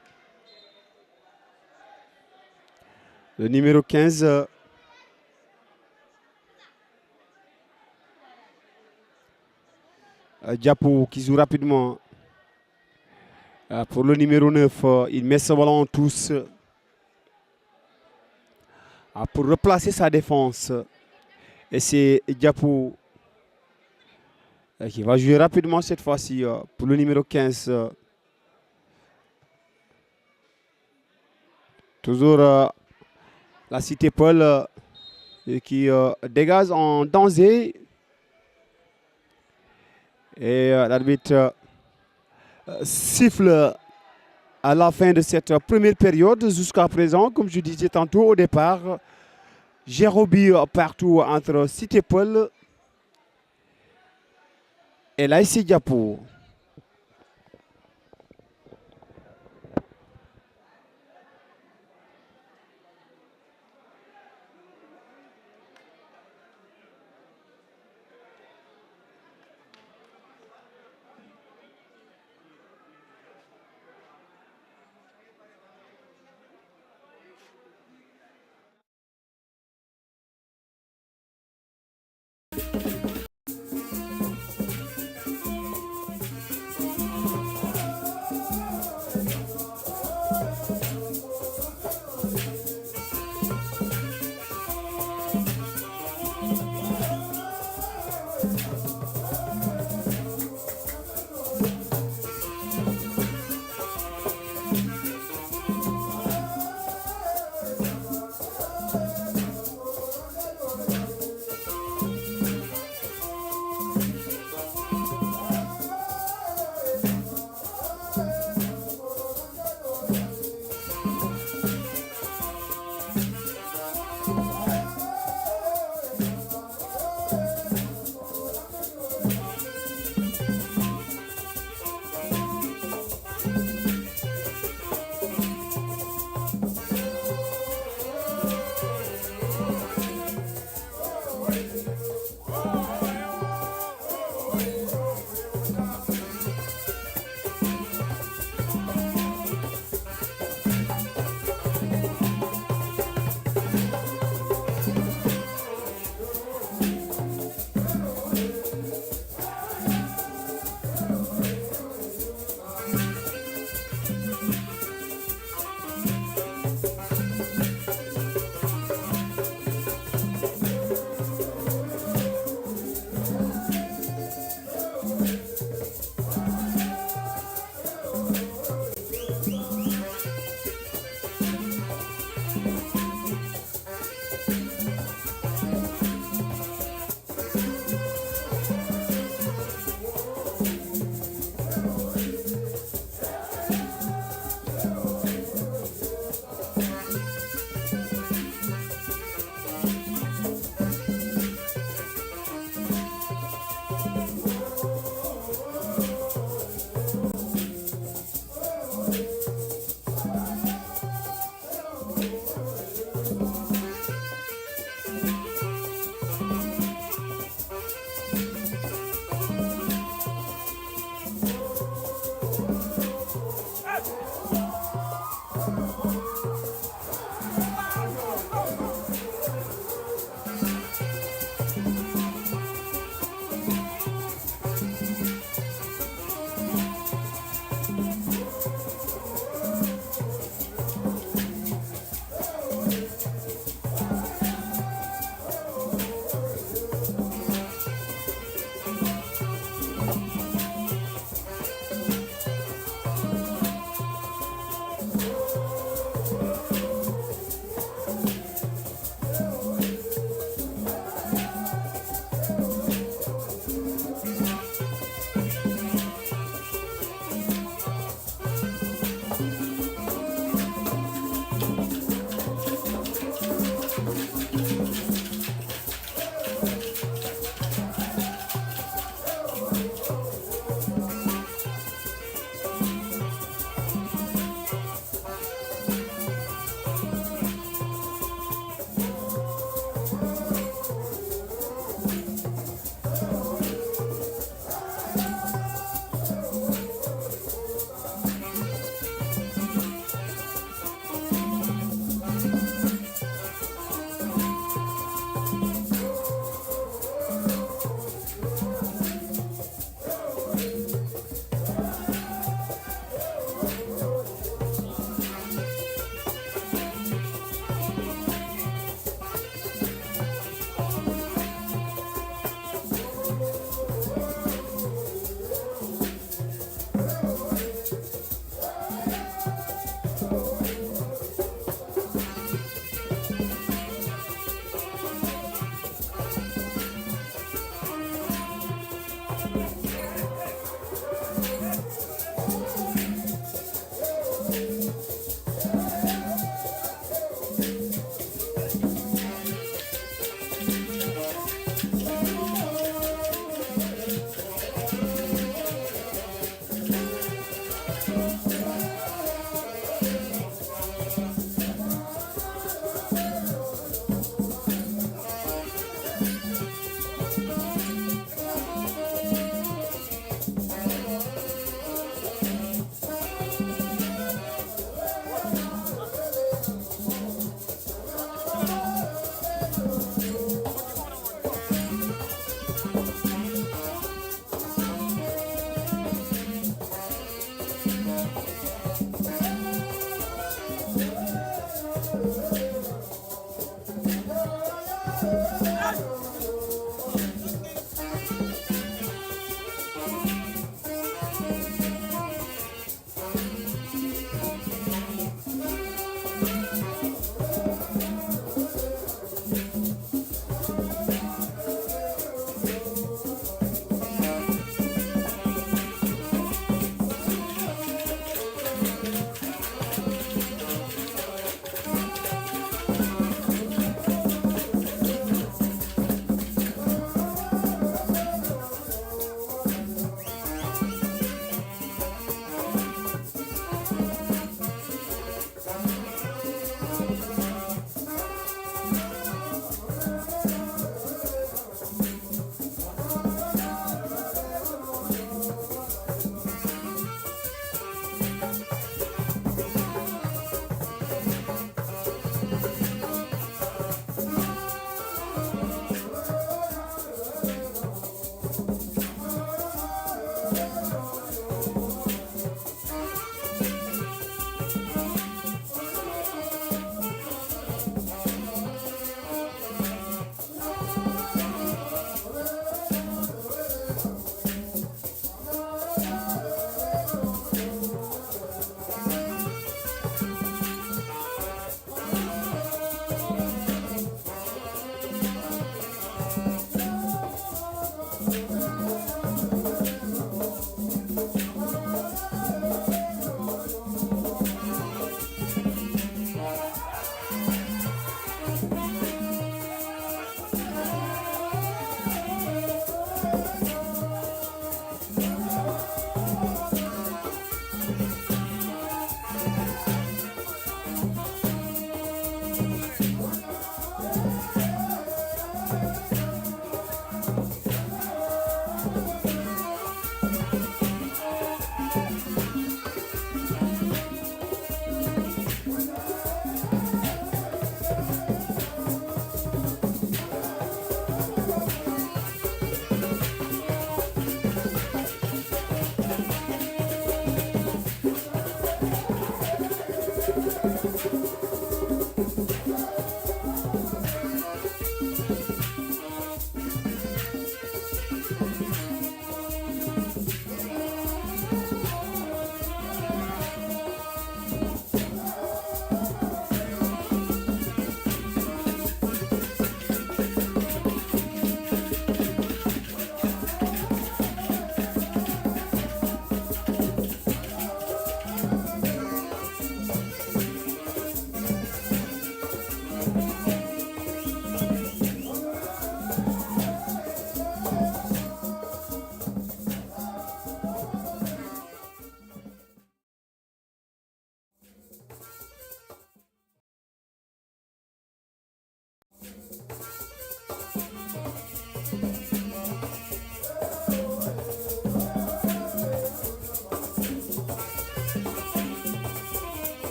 Le numéro 15... Diapo qui joue rapidement pour le numéro 9. Il met ce ballon en touche pour replacer sa défense. Et c'est Diapo qui va jouer rapidement cette fois-ci pour le numéro 15. Toujours la Cité Paul qui dégage en danger. Et l'arbitre siffle à la fin de cette première période. Jusqu'à présent, comme je disais tantôt au départ, Jérobi partout entre Cité Paul et l'ASC Diapo.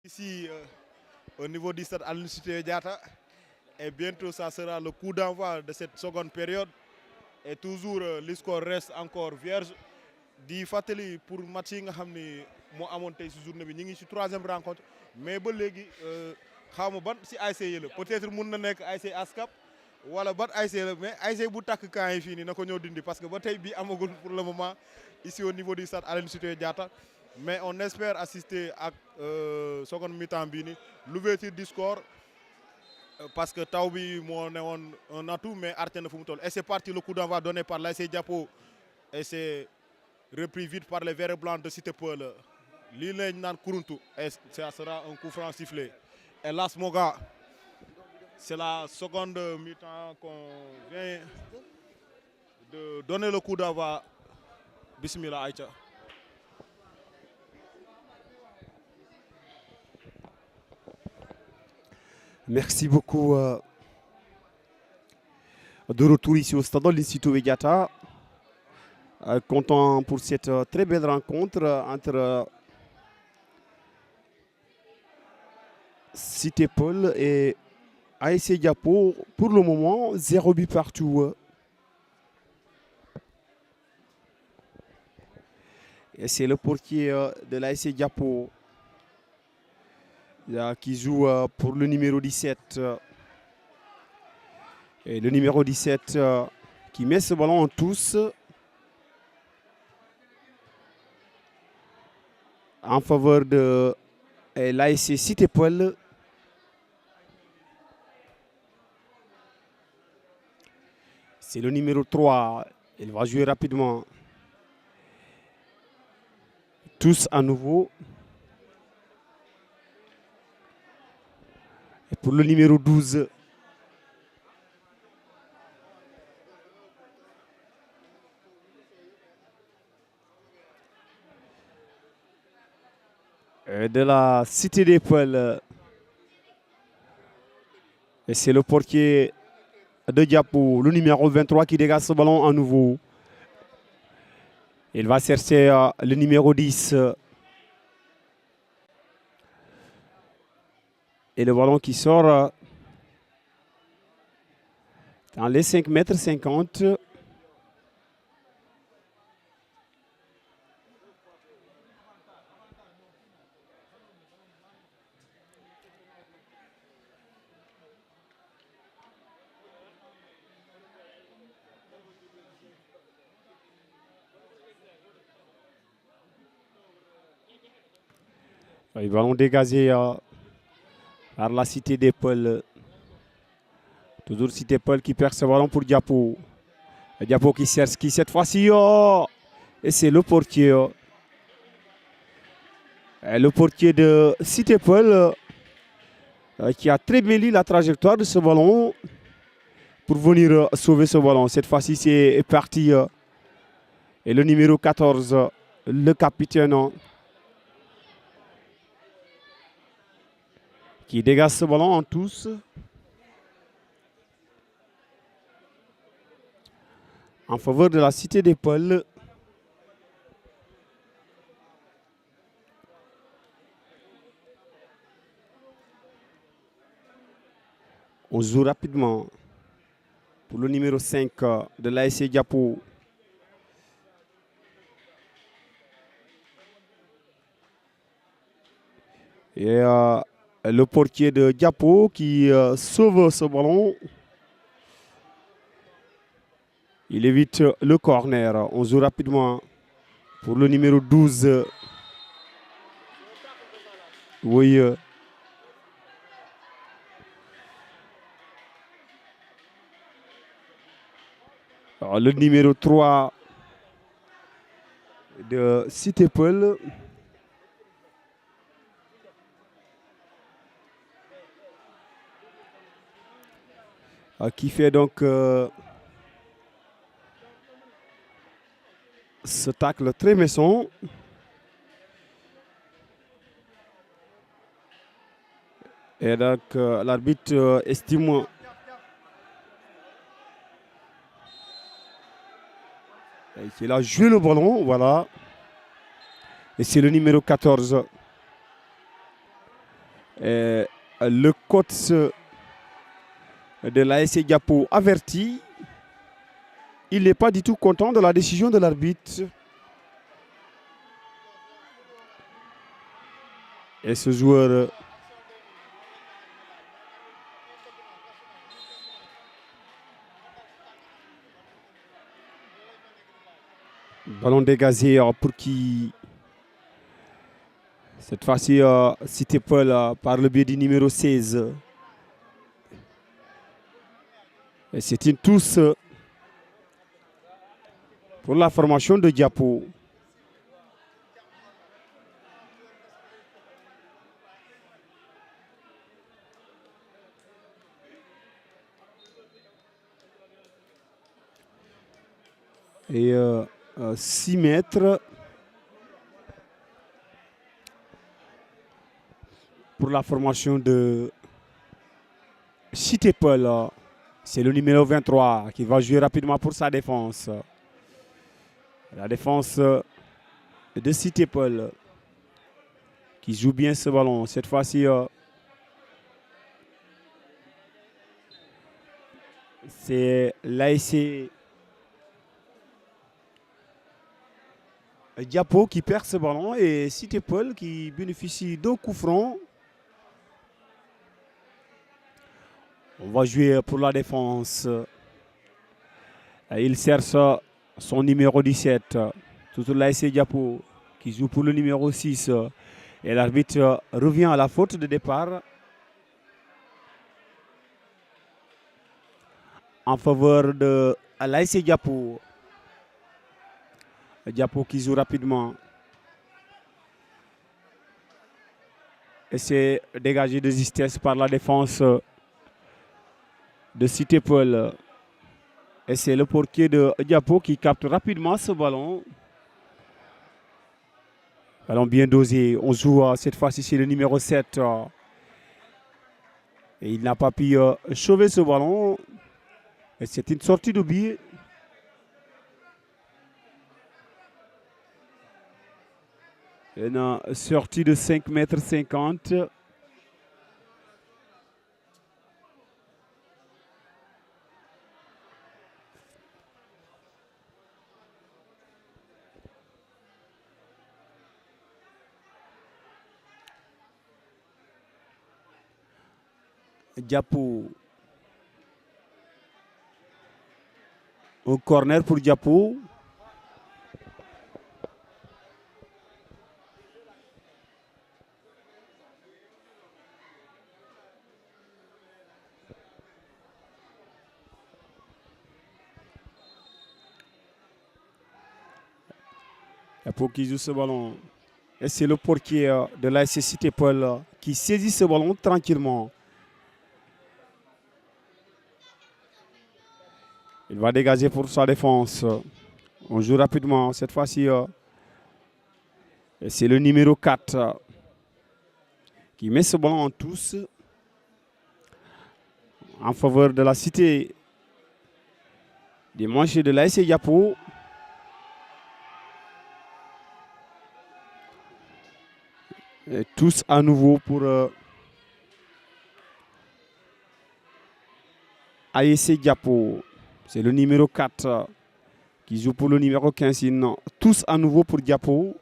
Ici, au niveau du stade Aline Sitoé Diatta, et bientôt ça sera le coup d'envoi de cette seconde période. Et toujours le score reste encore vierge. Di fatali pour match yi nga xamni mo amone tay ci journée bi ñi ngi ci 3e rencontre mais ba légui xawma ban ci ASC yi la peut-être mën na nek ASC Ascap wala ban ASC la mais ASC bu tak camp yi fini nako ñoo dindi parce que ba tay bi amagul pour le moment ici au niveau du stade Aline Sitoé Diatta. Mais on espère assister à seconde mi-temps bini l'ouverture du score parce que Taubi mo néwon un atout mais arté na fu mu toll et c'est parti le coup d'envoi donné par l'ASC Diapo et c'est repris vite par les verts blancs de Cité Peul. Li lañ nan Kuruntu et ça sera un coup franc sifflé. Et Las Moga C'est la seconde mi-temps qu'on vient de donner le coup d'envoi. Bismillah Aïcha. Merci beaucoup. De retour ici au stade de l'Institut Vegata. Content pour cette très belle rencontre entre Cité Paul et ASC Diapo. Pour le moment, 0 but partout. Et c'est le portier de l'ASC Diapo qui joue pour le numéro 17. Et le numéro 17 qui met ce ballon en touche en faveur de l'ASC Cité Paul. C'est le numéro 3. Il va jouer rapidement. Tous à nouveau. Et pour le numéro 12. De la Cité des Peuls. Et c'est le portier de Diapo, le numéro 23 qui dégage ce ballon à nouveau. Il va chercher le numéro 10. Et le ballon qui sort dans les 5,50 m. Le ballon dégagé par la Cité des Peuls. Toujours Cité Paul qui perd ce ballon pour Diapo. Diapo qui cherche qui cette fois-ci. Et c'est le portier. Le portier de Cité Paul qui a très bien lu la trajectoire de ce ballon pour venir sauver ce ballon. Cette fois-ci, c'est parti. Et le numéro 14, le capitaine, qui dégage ce ballon en tous. En faveur de la Cité des Peuls. On joue rapidement pour le numéro 5 de l'ASC Diapo. Et le portier de Diapo qui sauve ce ballon. Il évite le corner. On joue rapidement pour le numéro 12. Oui. Alors, le numéro 3 de Cité Paul. Qui fait donc ce tacle très méchant. Et donc l'arbitre estime qu'il a joué le ballon, voilà. Et c'est le numéro 14. Et le coach de l'ASC Diapo averti. Il n'est pas du tout content de la décision de l'arbitre. Et ce joueur ballon dégagé pour qui cette fois-ci Cité Paul par le biais du numéro 16. Et c'est une touche pour la formation de Diapo. et 6 mètres pour la formation de Cité Peul. C'est le numéro 23 qui va jouer rapidement pour sa défense. La défense de Cité Peul qui joue bien ce ballon. Cette fois-ci, c'est l'ASC Diapo qui perd ce ballon et Cité Peul qui bénéficie d'un coup franc. On va jouer pour la défense. Il cherche son numéro 17. Toujours l'ASC Diapo qui joue pour le numéro 6. Et l'arbitre revient à la faute de départ en faveur de l'ASC Diapo. Diapo qui joue rapidement. Et c'est dégagé de justesse par la défense de Cité Peul. Et c'est le portier de Diapo qui capte rapidement ce ballon. Ballon bien dosé. On joue cette fois-ci c'est le numéro 7. Et il n'a pas pu sauver ce ballon. Et c'est une sortie de but. Une sortie de 5,50 m. Diapo. Un corner pour Diapo. Diapo qui joue ce ballon. Et c'est le portier de l'ASC Cité Peul qui saisit ce ballon tranquillement. Il va dégager pour sa défense. On joue rapidement cette fois-ci. Et c'est le numéro 4 qui met ce ballon en touche en faveur de la Cité des manches de l'ASC Diapo. Et tous à nouveau pour ASC Diapo. C'est le numéro 4 qui joue pour le numéro 15. Non, tous à nouveau pour Diapo.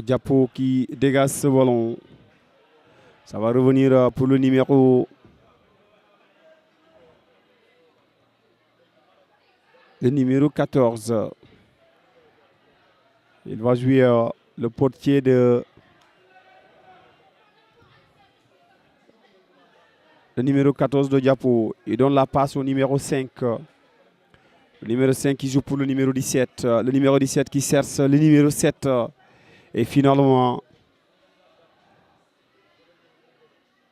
Diapo qui dégage ce ballon. Ça va revenir pour le numéro 14. Il va jouer le portier de le numéro 14 de Diapo. Il donne la passe au numéro 5. Le numéro 5 qui joue pour le numéro 17. Le numéro 17 qui cherche le numéro 7. Et finalement,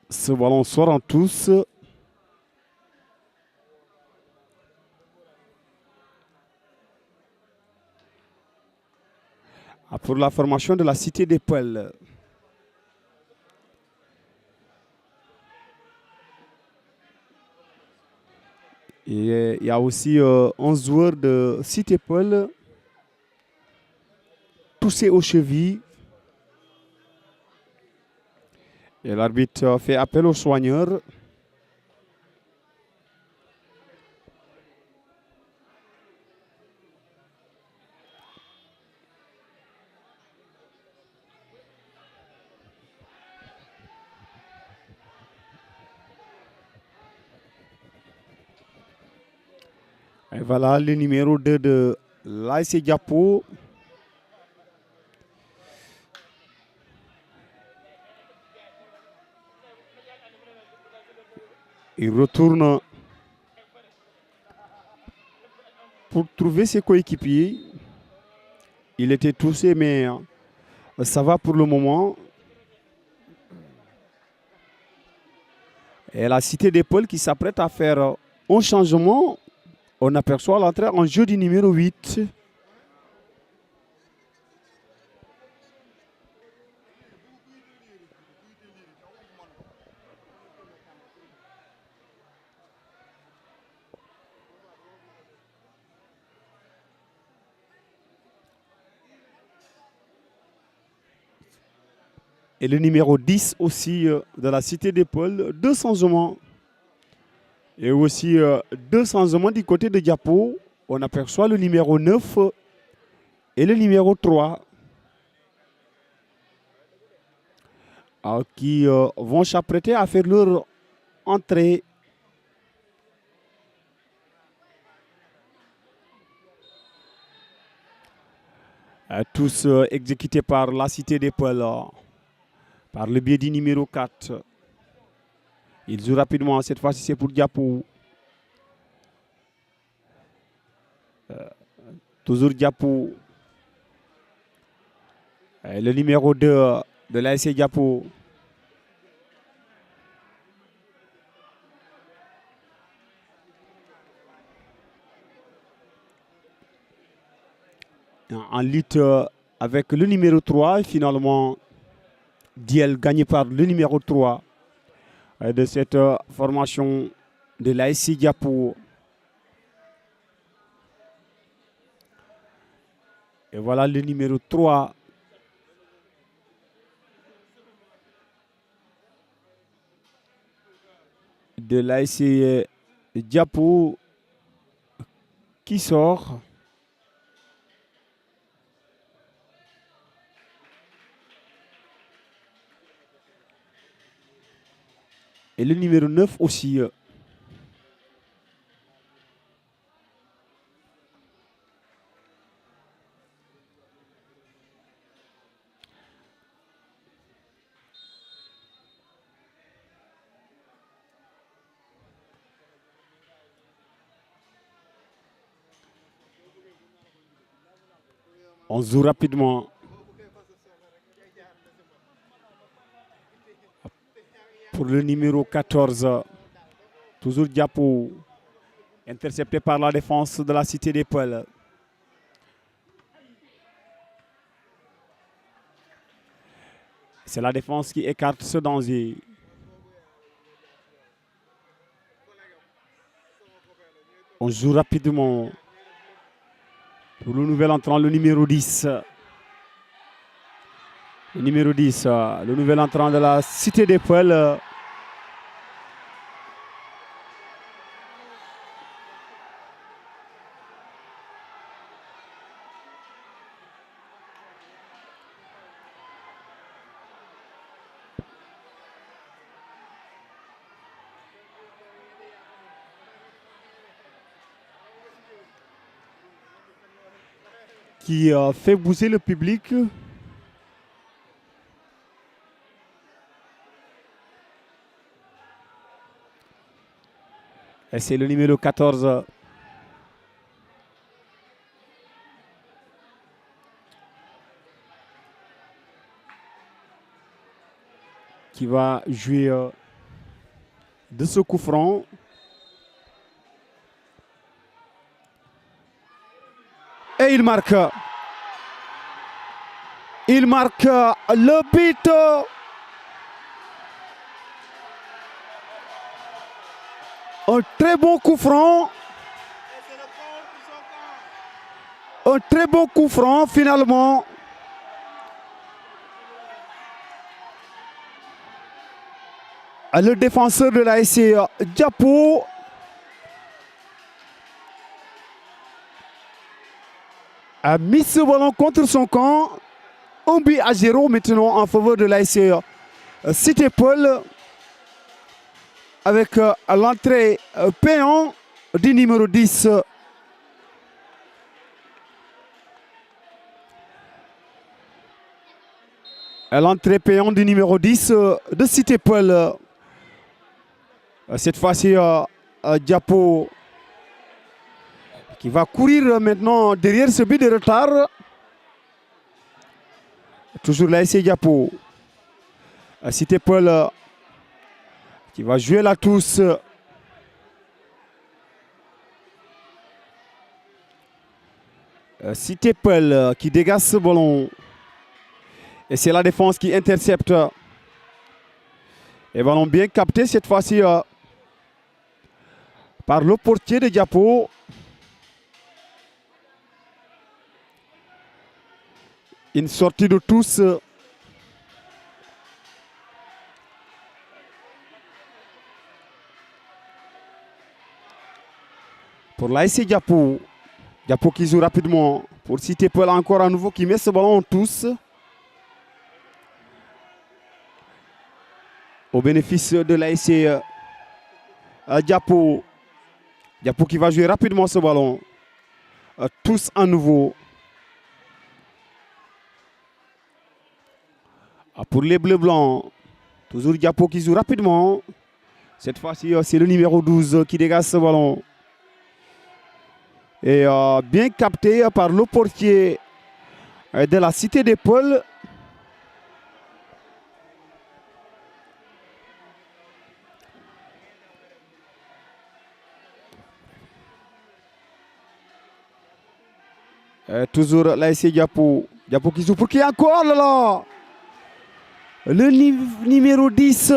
ce ballon sort en touche. Pour la formation de la Cité des Peul. Et il y a aussi 11 joueurs de Cité Peul touchés aux chevilles. Et l'arbitre fait appel aux soigneurs. Et voilà le numéro 2 de l'ASC Diapo. Il retourne pour trouver ses coéquipiers. Il était touché, mais ça va pour le moment. Et la Cité d'Épaule qui s'apprête à faire un changement. On aperçoit l'entrée en jeu du numéro 8. Et le numéro 10 aussi de la Cité d'Épaule, 2 changements. Et aussi 2 changements du côté de Diapo. On aperçoit le numéro 9 et le numéro 3 qui vont s'apprêter à faire leur entrée. Tous exécutés par la Cité d'Épaule, par le biais du numéro 4. Il joue rapidement, cette fois-ci c'est pour Diapo. Toujours Diapo. Le numéro 2 de l'ASC Diapo. En lutte avec le numéro 3 et finalement duel gagné par le numéro 3 de cette formation de l'ASC Diapo. Et voilà le numéro 3 de l'ASC Diapo qui sort. Et le numéro 9 aussi. On joue rapidement. Pour le numéro 14, toujours Diapo, intercepté par la défense de la Cité d'Épaule. C'est la défense qui écarte ce danger. On joue rapidement pour le nouvel entrant, le numéro 10. Le numéro 10, le nouvel entrant de la Cité d'Épaule. Qui fait bouger le public. Et c'est le numéro 14. Qui va jouer de ce coup franc. Et il marque. Il marque le but. Un très bon coup franc. Un très bon coup franc finalement. Le défenseur de l'ASC Diapo a mis ce ballon contre son camp. 1-0 maintenant en faveur de l'ASC Cité d'Épaule. Avec l'entrée payant du numéro 10. L'entrée payante du numéro 10 de Cité d'Épaule. Cette fois-ci, Diapo qui va courir maintenant derrière ce but de retard. toujours l'ASC Diapo. Cité Paul qui va jouer la touche. Cité Paul qui dégage ce ballon. Et c'est la défense qui intercepte. Et ballon bien capté cette fois-ci par le portier de Diapo. Une sortie de tous. Pour l'ASC Diapo. Diapo qui joue rapidement. Pour Cité Paul encore à nouveau qui met ce ballon en tous. Au bénéfice de l'ASC Diapo. Diapo qui va jouer rapidement ce ballon. Tous à nouveau. Pour les bleus blancs. Toujours Diapo qui joue rapidement. Cette fois-ci, c'est le numéro 12 qui dégage ce ballon. Et bien capté par le portier de la Cité des Pôles. Toujours l'ASC Diapo. Diapo qui joue pour qui encore là? Le numéro 10.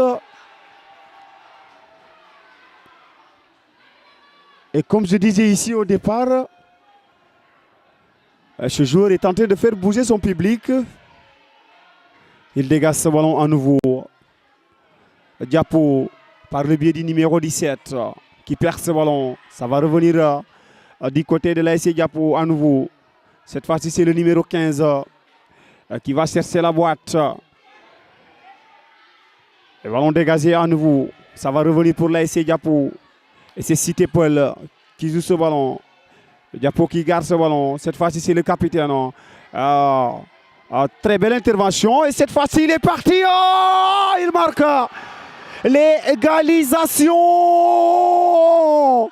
Et comme je disais ici au départ, ce joueur est en train de faire bouger son public. Il dégage ce ballon à nouveau. Diapo par le biais du numéro 17 qui perd ce ballon. Ça va revenir du côté de l'ASC Diapo à nouveau. Cette fois-ci, c'est le numéro 15 qui va chercher la boîte. Le ballon dégagé à nouveau. Ça va revenir pour l'ASC Diapo. Et c'est Cité Paul qui joue ce ballon. Diapo qui garde ce ballon. Cette fois-ci, c'est le capitaine. Très belle intervention. Et cette fois-ci, il est parti. Oh, il marque l'égalisation.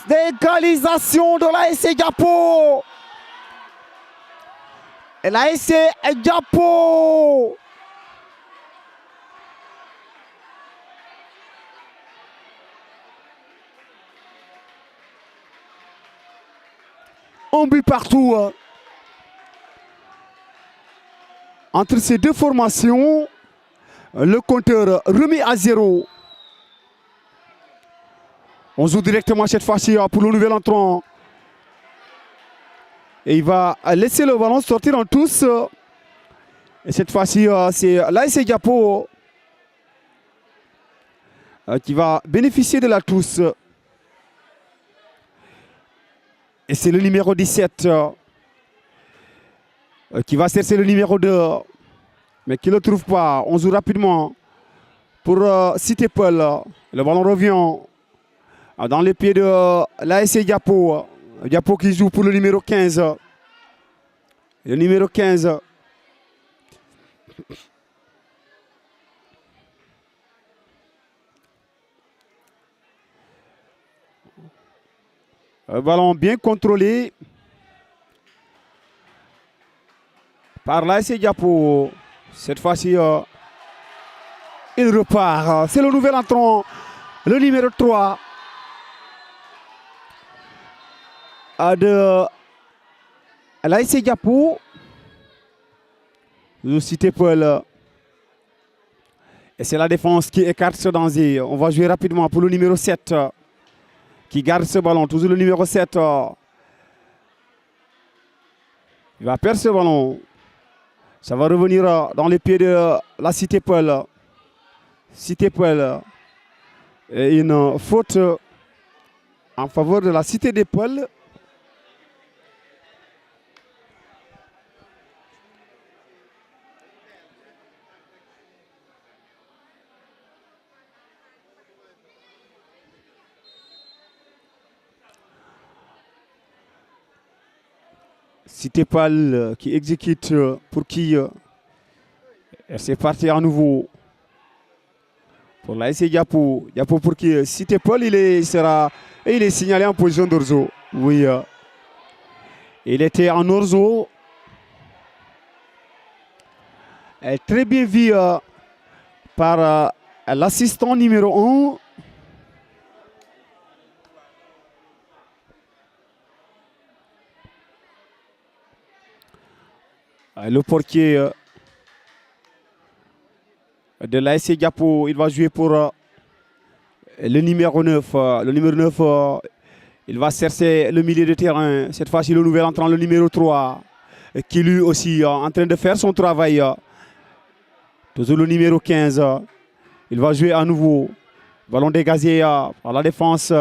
L'égalisation de l'ASC Diapo. Et l'ASC Diapo. Un but partout. Entre ces deux formations, le compteur remis à 0. On joue directement cette fois-ci pour le nouvel entrant. Et il va laisser le ballon sortir en tous. Et cette fois-ci, c'est l'ASC Diapo qui va bénéficier de la touche. Et c'est le numéro 17 qui va chercher le numéro 2. Mais qui ne le trouve pas. On joue rapidement pour Cité Paul. Le ballon revient dans les pieds de l'ASC Diapo. Diapo qui joue pour le numéro 15. Le numéro 15. Un ballon bien contrôlé par l'ASC Diapo. Cette fois-ci, il repart. C'est le nouvel entrant, le numéro 3 de l'ASC Diapo. Le Cité Paul. Et c'est la défense qui écarte ce danger. On va jouer rapidement pour le numéro 7. Qui garde ce ballon, toujours le numéro 7. Il va perdre ce ballon. Ça va revenir dans les pieds de la Cité Paul. Cité Paul. Et une faute en faveur de la Cité des Paul. Cité Paul qui exécute pour qui c'est parti à nouveau pour l'ASC Diapo. Diapo pour qui Cité Paul il est signalé en position d'orzo. Oui, il était en orzo. Très bien vu par l'assistant numéro 1. Le portier de l'ASC Diapo, il va jouer pour le numéro 9. Le numéro 9, il va chercher le milieu de terrain. Cette fois-ci, le nouvel entrant, le numéro 3, qui lui aussi en train de faire son travail. Toujours le numéro 15. Il va jouer à nouveau. Ballon dégagé par la défense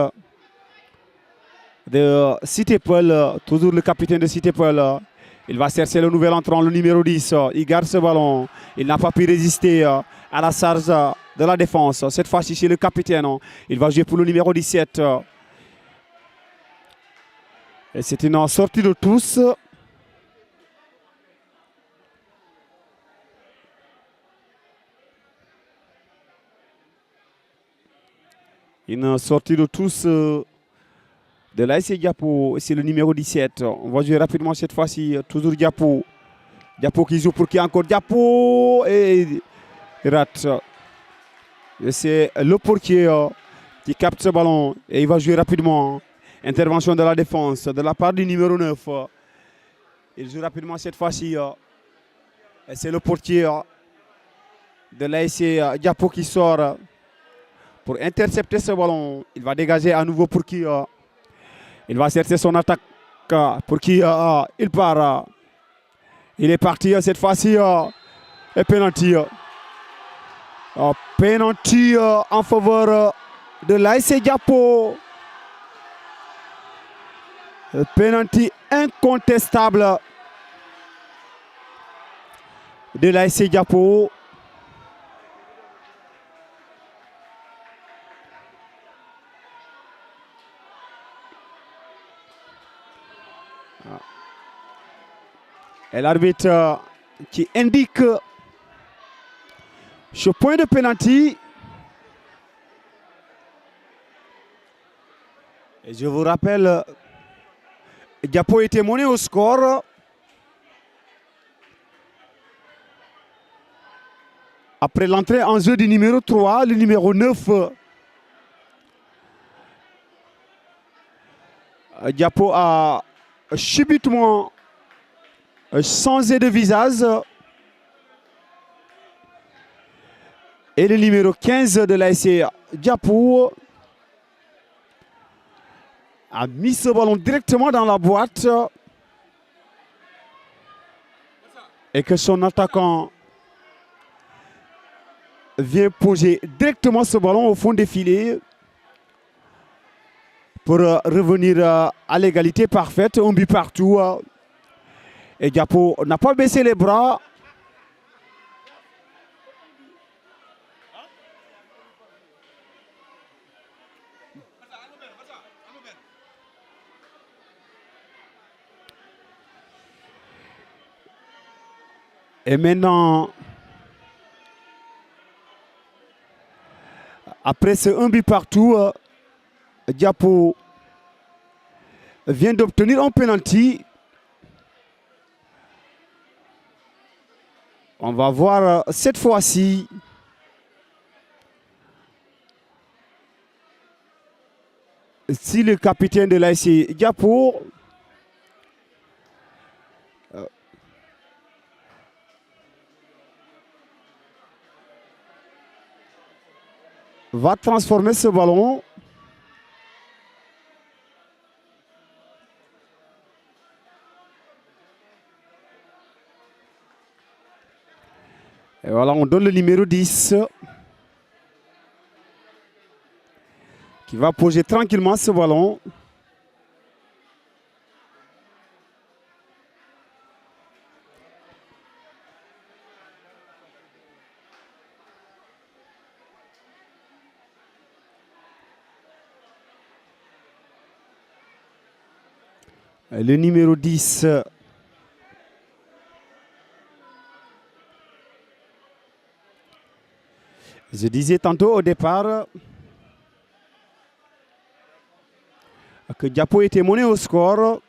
de Cité Peul. Toujours le capitaine de Cité Peul. Il va chercher le nouvel entrant, le numéro 10. Il garde ce ballon. Il n'a pas pu résister à la charge de la défense. Cette fois-ci, c'est le capitaine. Il va jouer pour le numéro 17. Et c'est une sortie de tous. Une sortie de tous de l'ASC Diapo. C'est le numéro 17. On va jouer rapidement cette fois-ci. Toujours Diapo. Diapo qui joue pour qui encore? Diapo et il rate. C'est le portier qui capte ce ballon et il va jouer rapidement. Intervention de la défense de la part du numéro 9. Il joue rapidement cette fois-ci. C'est le portier de l'ASC Diapo qui sort pour intercepter ce ballon. Il va dégager à nouveau pour qui? Il va chercher son attaque pour qui? Il part. Il est parti cette fois-ci. Et penalty. Penalty en faveur de l'ASC Diapo. Penalty incontestable de l'ASC Diapo. Et l'arbitre qui indique ce point de penalty. Et je vous rappelle, Diapo était mené au score. Après l'entrée en jeu du numéro 3, le numéro 9. Diapo a subitement changé de visage. Et le numéro 15 de l'ASC Diapo a mis ce ballon directement dans la boîte. Et que son attaquant vient poser directement ce ballon au fond des filets pour revenir à l'égalité parfaite, un but partout. Et Diapo n'a pas baissé les bras. Et maintenant, après ce un but partout, Diapo vient d'obtenir un penalty. On va voir cette fois-ci si le capitaine de l'ASC Diapo va transformer ce ballon et voilà, on donne le numéro 10 qui va poser tranquillement ce ballon. Le numéro 10 je disais tantôt au départ que Diapo était mené au score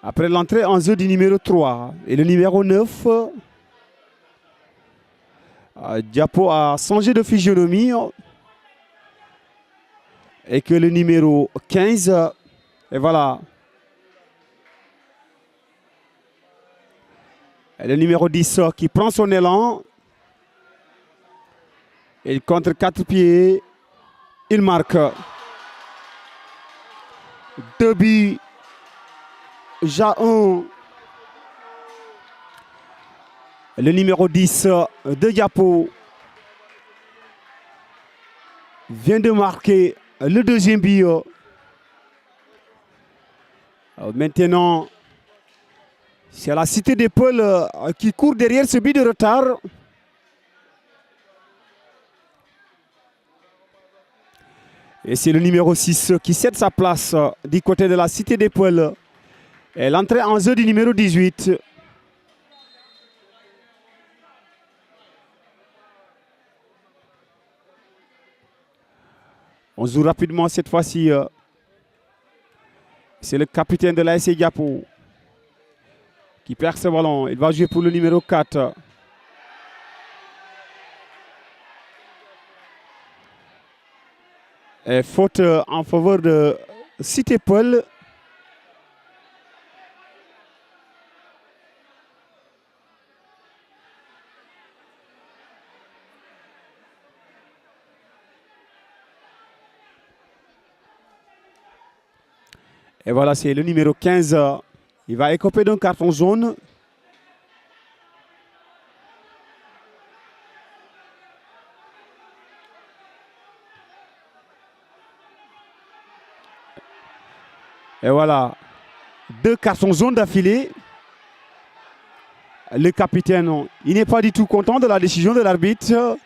après l'entrée en jeu du numéro 3. Et le numéro 9 Diapo a changé de physionomie et que le numéro 15, et voilà, et le numéro 10 qui prend son élan, il contre 4 pieds, il marque 2 buts, Ja 1. Le numéro 10 de Diapo vient de marquer le deuxième but. Maintenant, c'est la Cité des Peuls qui court derrière ce but de retard. Et c'est le numéro 6 qui cède sa place du côté de la Cité des Peuls. Et l'entrée en jeu du numéro 18. On joue rapidement cette fois-ci. C'est le capitaine de l'AS Diapo qui perd ce ballon. Il va jouer pour le numéro 4. Et faute en faveur de Cité Paul. Et voilà, c'est le numéro 15. Il va écoper d'un carton jaune. Et voilà, 2 cartons jaunes d'affilée. Le capitaine, il n'est pas du tout content de la décision de l'arbitre.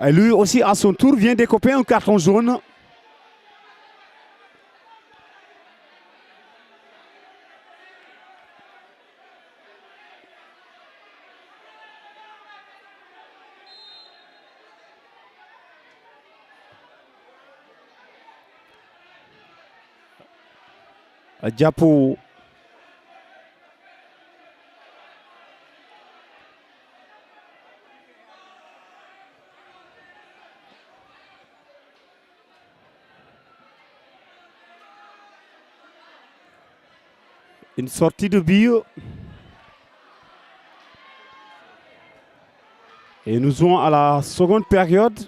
Lui aussi, à son tour, vient d'écoper un carton jaune. Diapo. Une sortie de but. Et nous jouons à la seconde période.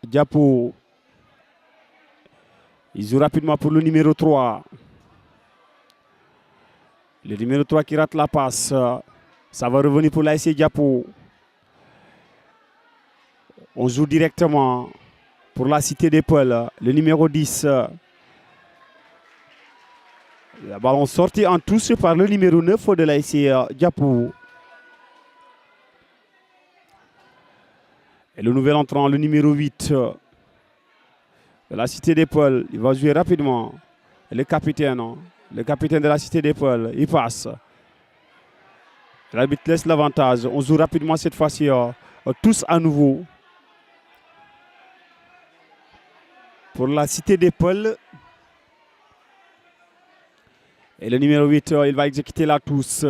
Diapo. Il joue rapidement pour le numéro 3. Le numéro 3 qui rate la passe. Ça va revenir pour l'AS Diapo. On joue directement pour la Cité des Peuls. Le numéro 10. Le ballon sorti en touche par le numéro 9 de l'AS Diapo. Et le nouvel entrant, le numéro 8 de la Cité des Peuls. Il va jouer rapidement. Le capitaine de la Cité des Peuls, il passe. L'arbitre laisse l'avantage. On joue rapidement cette fois-ci, tous à nouveau. Pour la Cité des Peuls. Et le numéro 8, il va exécuter la touche.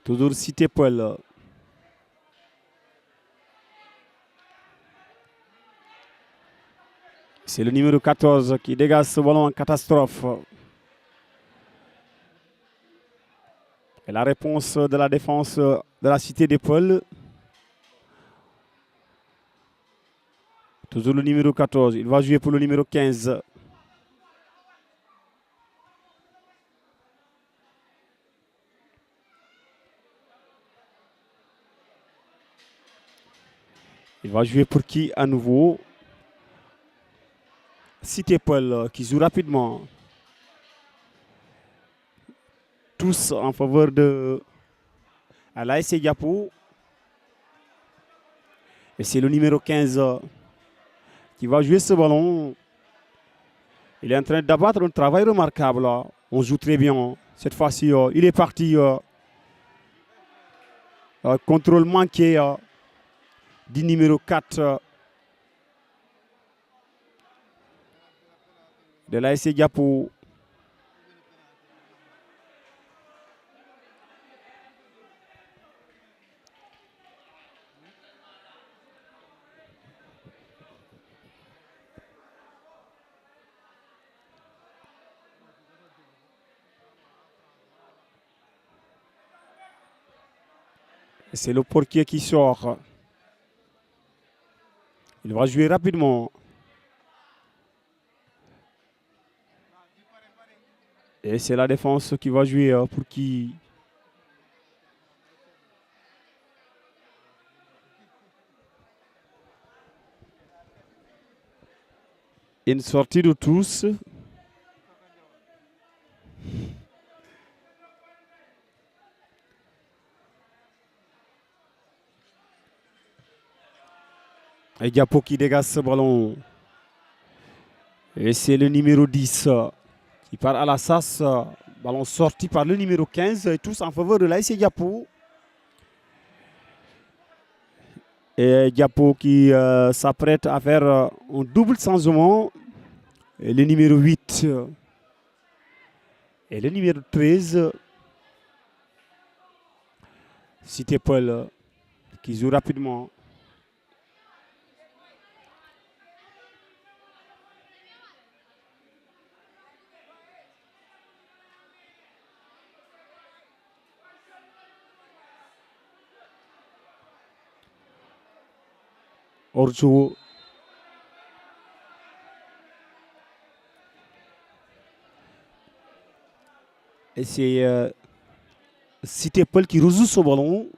Toujours Cité Paul. C'est le numéro 14 qui dégage ce ballon en catastrophe. Et la réponse de la défense de la Cité des Peuls. Toujours le numéro 14. Il va jouer pour le numéro 15. Il va jouer pour qui à nouveau? Cité Paul qui joue rapidement. tous en faveur de l'ASC Diapo. Et c'est le numéro 15 qui va jouer ce ballon. Il est en train d'abattre un travail remarquable. On joue très bien. Cette fois-ci, il est parti. Contrôle manqué du numéro 4 de l'ASC Diapo. C'est le portier qui sort. Il va jouer rapidement. Et c'est la défense qui va jouer pour qui. Une sortie de tous. Et Diapo qui dégage ce ballon. Et c'est le numéro 10 qui part à la SAS. Ballon sorti par le numéro 15. Et tous en faveur de l'ASC Diapo. Et Diapo qui s'apprête à faire un double changement. Et le numéro 8 et le numéro 13. Cité Paul qui joue rapidement. Orjo. Et c'est Cité Paul qui rejoue ce ballon.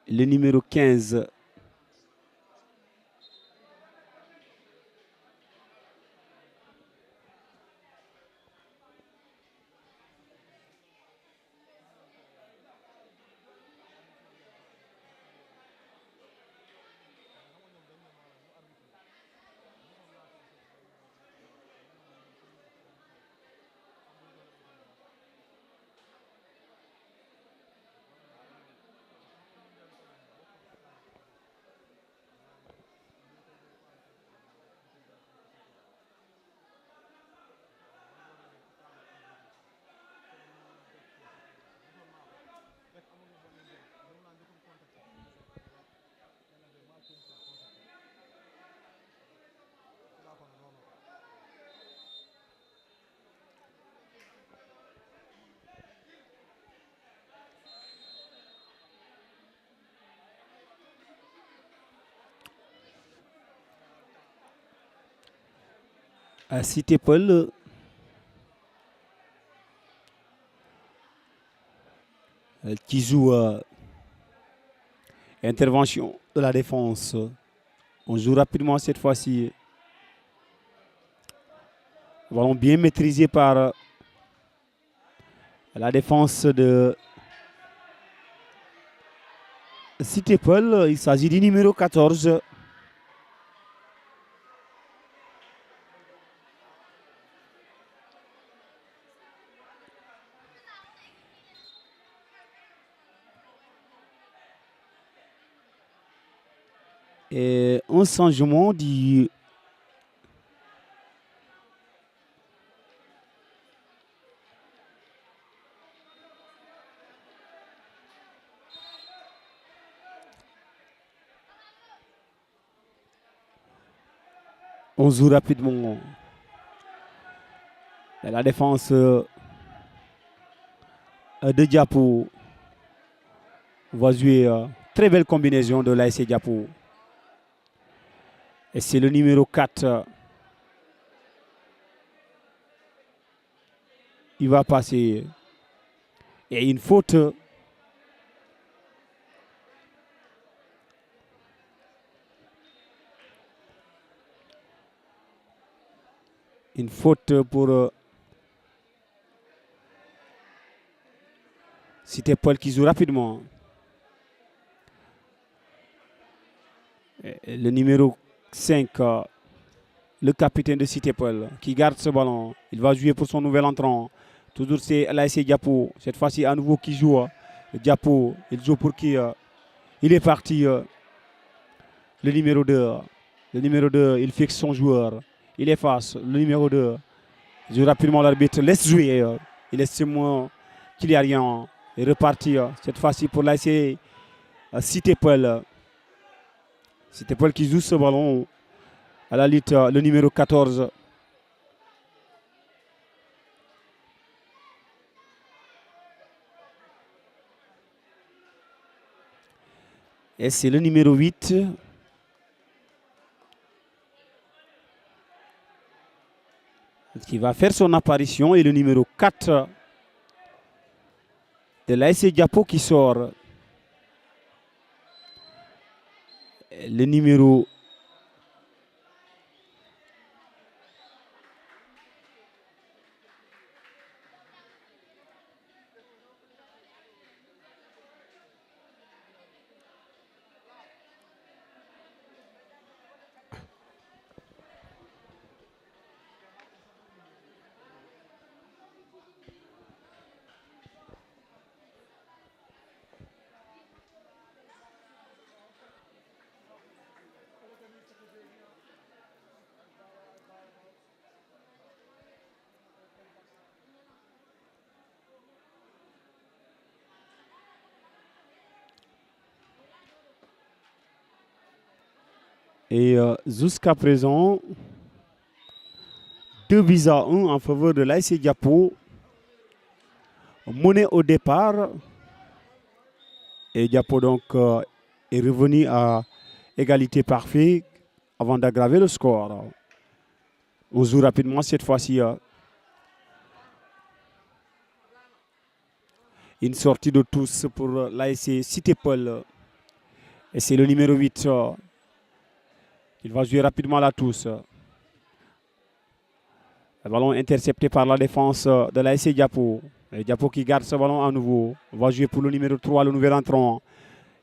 Le numéro 15. À Cité Paul. Qui joue intervention de la défense. On joue rapidement cette fois-ci. Ballon bien maîtrisé par la défense de Cité Paul. Il s'agit du numéro 14. Et un changement du on joue rapidement. Et la défense de Diapo va jouer très belle combinaison de l'ASC Diapo. Et c'est le numéro 4. Il va passer. Et une faute. Une faute pour Cité Paul qui joue rapidement. Et le numéro 5, le capitaine de Cité Paul, qui garde ce ballon. Il va jouer pour son nouvel entrant. Toujours c'est l'ASC Diapo. Cette fois-ci, à nouveau qui joue. Diapo, il joue pour qui il est parti. Le numéro 2. Le numéro 2, il fixe son joueur. Il efface. Le numéro 2. Il joue rapidement l'arbitre. Laisse jouer. Il laisse moi qu'il n'y a rien. Il est reparti. Cette fois-ci pour l'ASC Cité Paul. Cité Paul qui joue ce ballon. À la lutte, le numéro 14. Et c'est le numéro 8. Qui va faire son apparition. Et le numéro 4 de l'ASC Diapo qui sort. Le numéro et jusqu'à présent 2-1 en faveur de l'ASC Diapo. Mené au départ. Et Diapo donc est revenu à égalité parfaite avant d'aggraver le score. On joue rapidement cette fois-ci. Une sortie de tous pour l'ASC Cité Paul. Et c'est le numéro 8. Il va jouer rapidement la touche. Le ballon intercepté par la défense de l'ASC Diapo. Et Diapo qui garde ce ballon à nouveau. On va jouer pour le numéro 3, le nouvel entrant.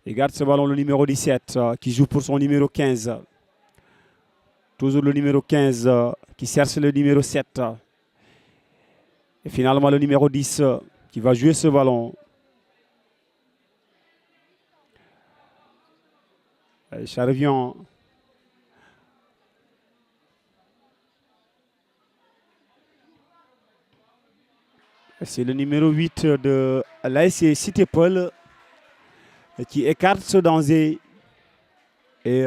Il garde ce ballon, le numéro 17, qui joue pour son numéro 15. Toujours le numéro 15 qui cherche le numéro 7. Et finalement le numéro 10 qui va jouer ce ballon. Et ça revient. C'est le numéro 8 de l'ASC Cité Paul qui écarte ce danger. Et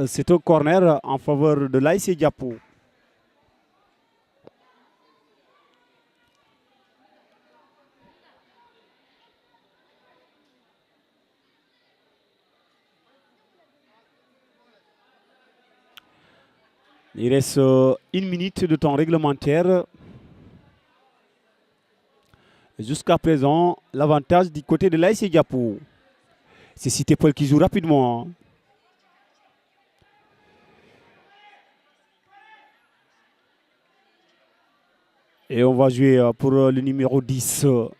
c'est un corner en faveur de l'ASC Diapo. Il reste 1 minute de temps réglementaire. Jusqu'à présent, l'avantage du côté de l'ASC Diapo. C'est Cité Paul qui joue rapidement. Et on va jouer pour le numéro 10. Le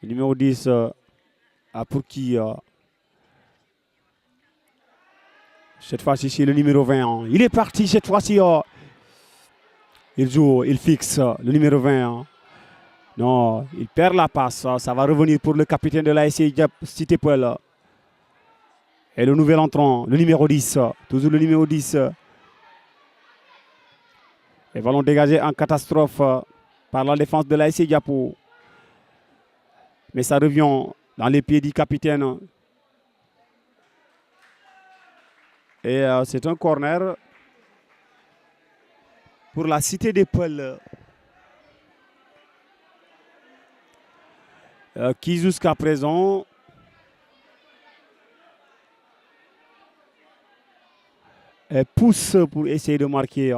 numéro 10 pour qui cette fois-ci, c'est le numéro 20. Il est parti cette fois-ci. Il joue, il fixe le numéro 20. Non, il perd la passe. Ça va revenir pour le capitaine de l'ASC Cité Paul. Et le nouvel entrant, le numéro 10. Toujours le numéro 10. Et ballon dégagé en catastrophe par la défense de l'ASC Diapo. Mais ça revient dans les pieds du capitaine. Et c'est un corner pour la Cité des Paul. Qui jusqu'à présent pousse pour essayer de marquer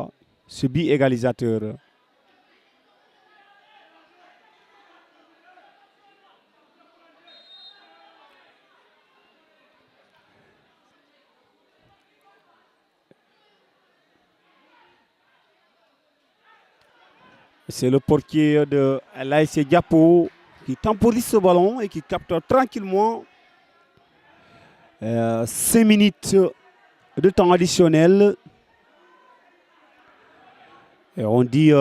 ce but égalisateur. C'est le portier de l'ASC Diapo qui temporise ce ballon et qui capte tranquillement 5 minutes de temps additionnel. Et on dit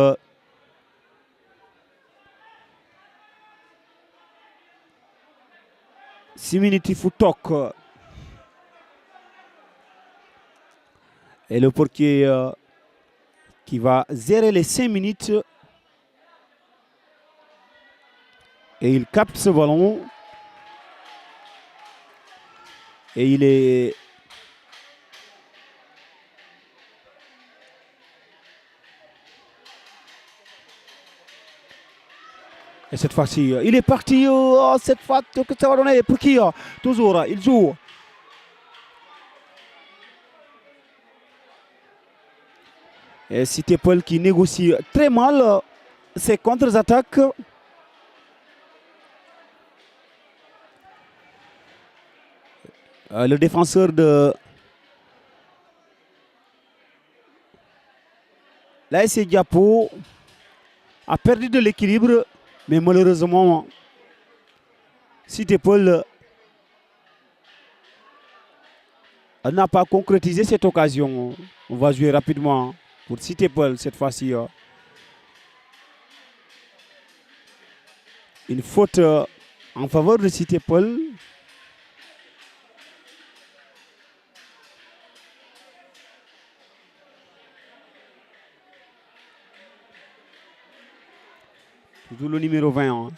6 minutes, il faut toc. Et le portier qui va gérer les 5 minutes. Et il capte ce ballon. Et il est... Et cette fois-ci, il est parti. Cette fois, que ça va donner pour qui? Toujours, il joue. Et Cité Peul qui négocie très mal ses contre-attaques. Le défenseur de l'AS Diapo a perdu de l'équilibre, mais malheureusement, Cité Peul n'a pas concrétisé cette occasion. On va jouer rapidement pour Cité Peul cette fois-ci. Une faute en faveur de Cité Peul. Toujours le numéro 20. Hein.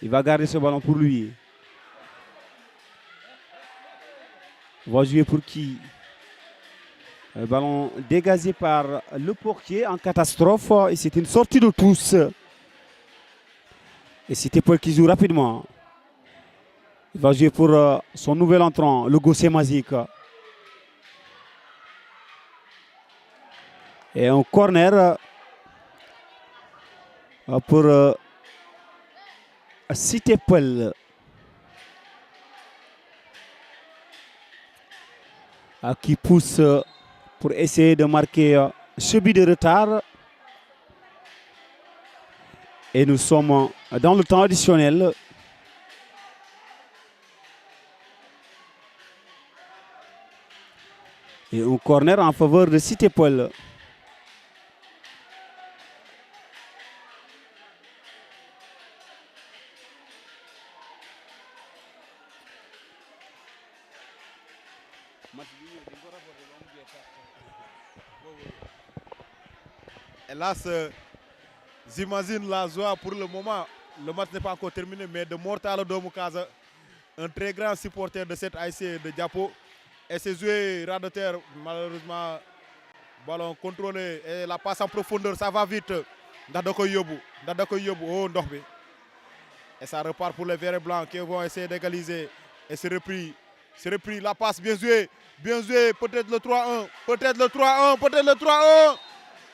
Il va garder ce ballon pour lui. On va jouer pour qui? Le ballon dégagé par le portier en catastrophe. Et c'est une sortie de tous. Et Cité Peul qui joue rapidement. Il va jouer pour son nouvel entrant, le Gossé Mazik. Et un corner pour Cité Peul. Qui pousse pour essayer de marquer ce but de retard. Et nous sommes dans le temps additionnel. Et un corner en faveur de Cité Peul. Hélas, j'imagine la joie pour le moment. Le match n'est pas encore terminé, mais de Mortal Domoukaza, un très grand supporter de cette ASC de Diapo. Et c'est joué ras de terre, malheureusement, ballon contrôlé et la passe en profondeur, ça va vite. Oh, et ça repart pour les verts et blancs qui vont essayer d'égaliser. Et c'est repris, la passe bien jouée, peut-être le 3-1, peut-être le 3-1, peut-être le 3-1.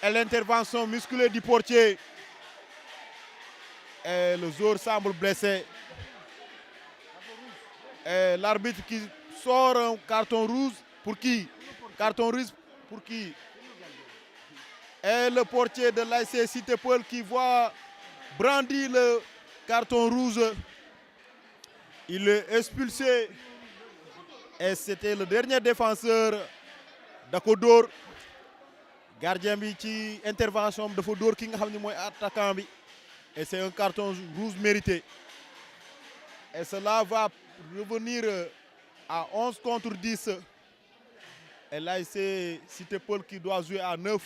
Et l'intervention musclée du portier. Et le joueur semble blessé. Et l'arbitre qui sort un carton rouge. Pour qui? Carton rouge pour qui? Et le portier de l'ASC Cité Peul qui voit brandir le carton rouge. Il est expulsé. Et c'était le dernier défenseur d'Akodor. Gardien bi ci intervention dafa dóor ki nga xam ne mooy attaquant bi et c'est un carton rouge mérité et cela va revenir à 11 contre 10 et là c'est Cité Peul qui doit jouer à 9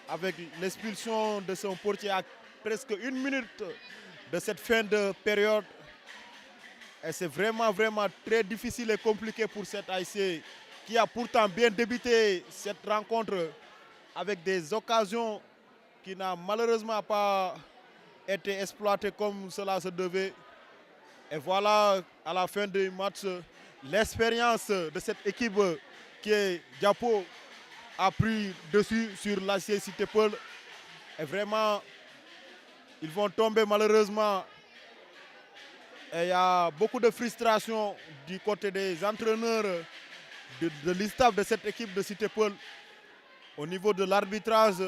avec l'expulsion de son portier à presque 1 minute de cette fin de période et c'est vraiment très difficile et compliqué pour cette ASC qui a pourtant bien débuté cette rencontre avec des occasions qui n'ont malheureusement pas été exploitées comme cela se devait. Et voilà, à la fin du match, l'expérience de cette équipe qui est Diapo a pris dessus sur l'ASC Cité Peul. Et vraiment, ils vont tomber malheureusement. Et il y a beaucoup de frustration du côté des entraîneurs de l'staff de cette équipe de Cité Peul. Au niveau de l'arbitrage,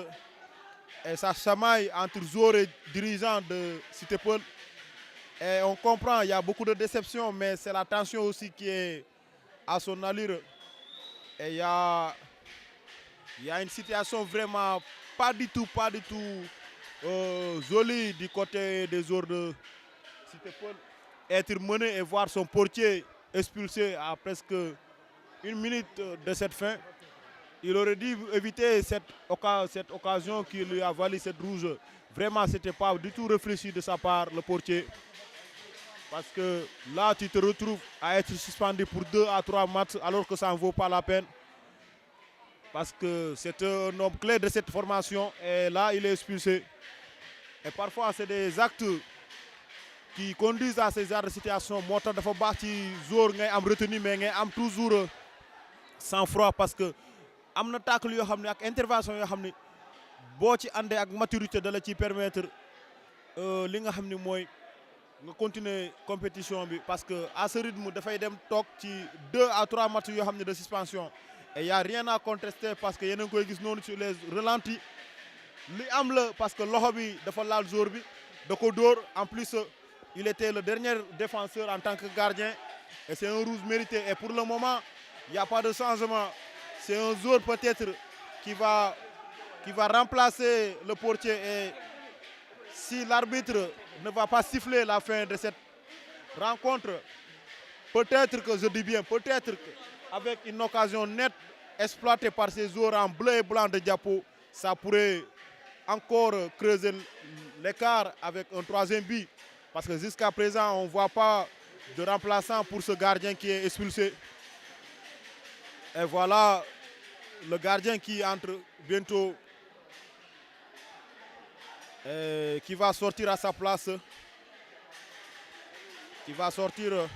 et ça chamaille entre joueurs et dirigeants de Cité Peul. Et on comprend, il y a beaucoup de déception, mais c'est la tension aussi qui est à son allure. Et il y a une situation vraiment pas du tout jolie du côté des joueurs de Cité Paul. Être mené et voir son portier expulsé à presque une minute de cette fin. Il aurait dû éviter cette occasion qui lui a valu cette rouge. Vraiment, ce n'était pas du tout réfléchi de sa part, le portier. Parce que là, tu te retrouves à être suspendu pour 2 à 3 matchs alors que ça ne vaut pas la peine. Parce que c'est un homme clé de cette formation et là, il est expulsé. Et parfois, c'est des actes qui conduisent à ces genres de situation. Moo tax dafa baax ci joueur ngay am retenu mais ngay am toujours sang-froid parce que am na tacle yoo xam ne ak intervention yoo xam ne boo ci àndee ak maturité da la ciy permettre li nga xam ne mooy nga continuer compétition bi parce que à ce rythme dafay dem toog ci 2 à 3 matchs yoo xam ne de suspension et y a rien à contester parce que yéen a ngi koy gis noonu sur les ralentis li am la parce que loxo bi dafa laal joueur bi da ko dóor en plus il était le dernier défenseur en tant que gardien et c'est un rouge mérité et pour le moment il n'y a pas de changement. C'est un joueur peut-être qui va remplacer le portier et si l'arbitre ne va pas siffler la fin de cette rencontre, peut-être que, je dis bien, peut-être qu'avec une occasion nette exploitée par ces joueurs en bleu et blanc de Diapo, ça pourrait encore creuser l'écart avec un 3e but. Parce que jusqu'à présent, on ne voit pas de remplaçant pour ce gardien qui est expulsé. Et voilà le gardien qui entre bientôt, qui va sortir à sa place, qui va sortir,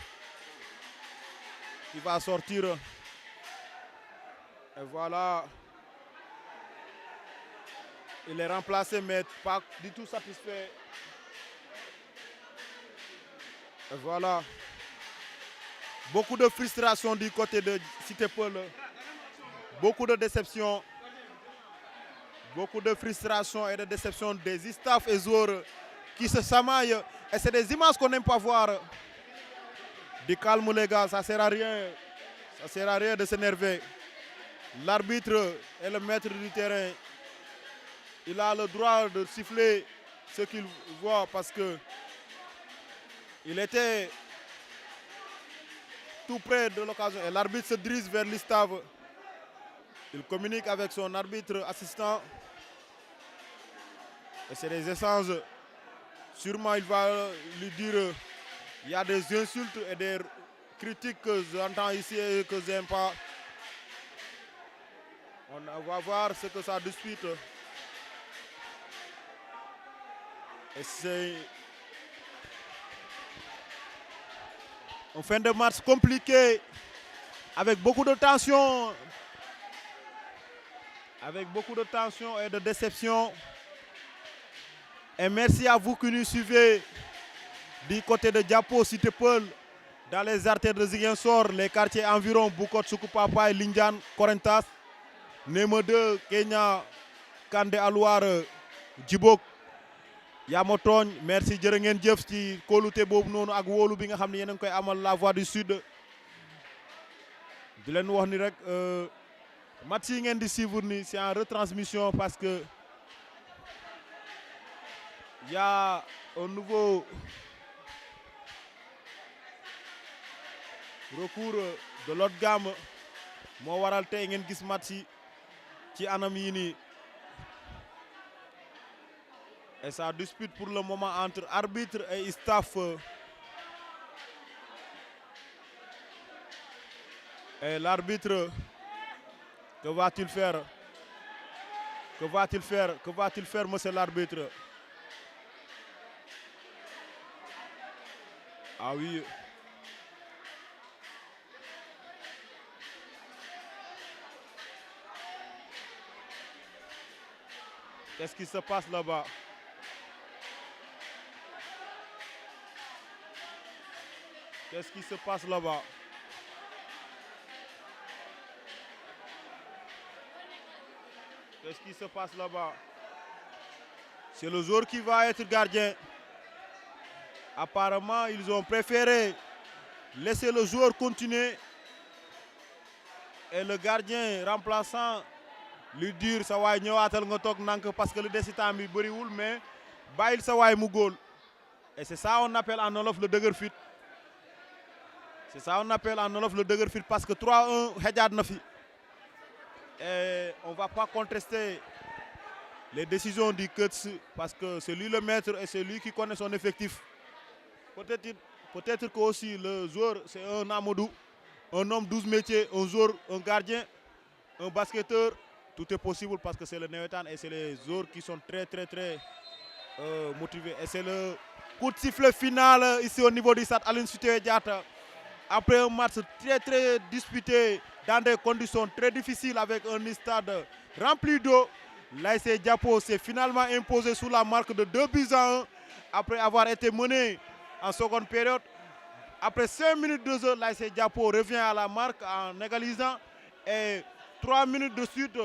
et voilà, il est remplacé mais pas du tout satisfait. Et voilà, beaucoup de frustration du côté de Cité Paul. Beaucoup de déception, beaucoup de frustration et de déception des staffs et joueurs qui se chamaillent. Et c'est des images qu'on n'aime pas voir. Du calme les gars, ça sert à rien. Ça sert à rien de s'énerver. L'arbitre est le maître du terrain. Il a le droit de siffler ce qu'il voit parce que il était tout près de l'occasion. Et l'arbitre se dirige vers l'Istave. Il communique avec son arbitre assistant. Et c'est des échanges. Sûrement, il va lui dire il y a des insultes et des critiques que j'entends ici et que je n'aime pas. On va voir ce que ça dispute. Et c'est une fin de match compliquée, avec beaucoup de tension. Avec beaucoup de tension et de déception. Et merci à vous qui nous suivez du côté de Diapo, Cité Paul, dans les artères de Ziguinchor, les quartiers environ Bukot, Sukupapa, Lindiane, Corentas, Nemo 2, Kenya, Kande Alouar, Djibok, Yamoton. Merci jërë ngeen jëf ci kóolute boobu noonu ak wóolu bi nga xam ne yéen a ngi koy amal la voix du sud. Di leen wax ni rek match yi ngeen di suivre ni c'est en retransmission parce que y a un nouveau recours de l'autre gamme moo waral tey ngeen gis match yi ci anam yi nii et ça dispute pour le moment entre arbitre et staff. Et l'arbitre, que va-t-il faire? Que va-t-il faire? Que va-t-il faire, monsieur l'arbitre? Ah oui. Qu'est-ce qui se passe là-bas? Qu'est-ce qui se passe là-bas? Qu'est-ce qui se passe là-bas? C'est le joueur qui va être gardien. Apparemment, ils ont préféré laisser le joueur continuer et le gardien remplaçant lui dire sa waay ñëwaatal nga toog nank parce que le décitant bi bëriwul mais bàyyil sa waay mu góol. Et c'est ça on appelle en Wolof le dëgër fit. C'est ça on appelle en Wolof le dëgër fit parce que 3-1 xejaat na fi. Et on ne va pas contester les décisions du coach parce que c'est lui le maître et c'est lui qui connaît son effectif. Peut-être que aussi le joueur c'est un Amadou, un homme 12 métiers, un joueur, un gardien, un basketteur. Tout est possible parce que c'est le Navétane et c'est les joueurs qui sont très motivés. Et c'est le coup de sifflet final ici au niveau du stade Aline Sitoé Diatta. Après un match très disputé dans des conditions très difficiles avec un stade rempli d'eau, l'ASC Diapo s'est finalement imposé sous la marque de 2-1 après avoir été mené en seconde période. Après 5 minutes 2 heures, l'ASC Diapo revient à la marque en égalisant et 3 minutes de suite,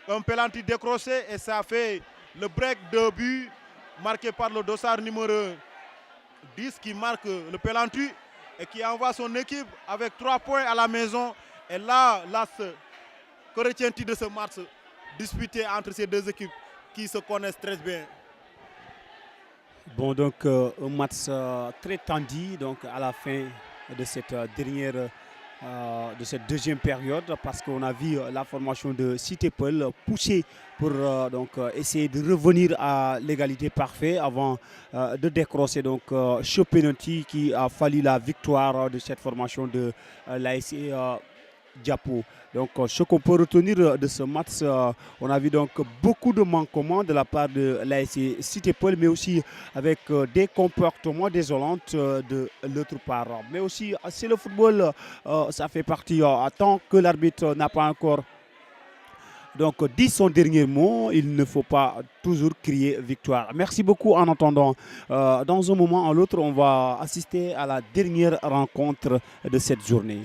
un penalty décroché et ça fait le break de but marqué par le dossard numéro 10 qui marque le penalty et qui envoie son équipe avec 3 points à la maison. Et là, que retiens-tu de ce match disputé entre ces deux équipes qui se connaissent très bien? Bon, donc un match très tendu donc, à la fin de cette de cette deuxième période parce qu'on a vu la formation de Cité Peul pousser pour essayer de revenir à l'égalité parfaite avant de décrocher donc ce penalty qui a fallu la victoire de cette formation de l'ASC Diapo. Donc ce qu'on peut retenir de ce match, on a vu donc beaucoup de manquements de la part de l'ASC Cité Peul, mais aussi avec des comportements désolants de l'autre part. Mais aussi, c'est le football, ça fait partie. Tant que l'arbitre n'a pas encore dit son dernier mot, il ne faut pas toujours crier victoire. Merci beaucoup en attendant. Dans un moment ou l'autre, on va assister à la dernière rencontre de cette journée.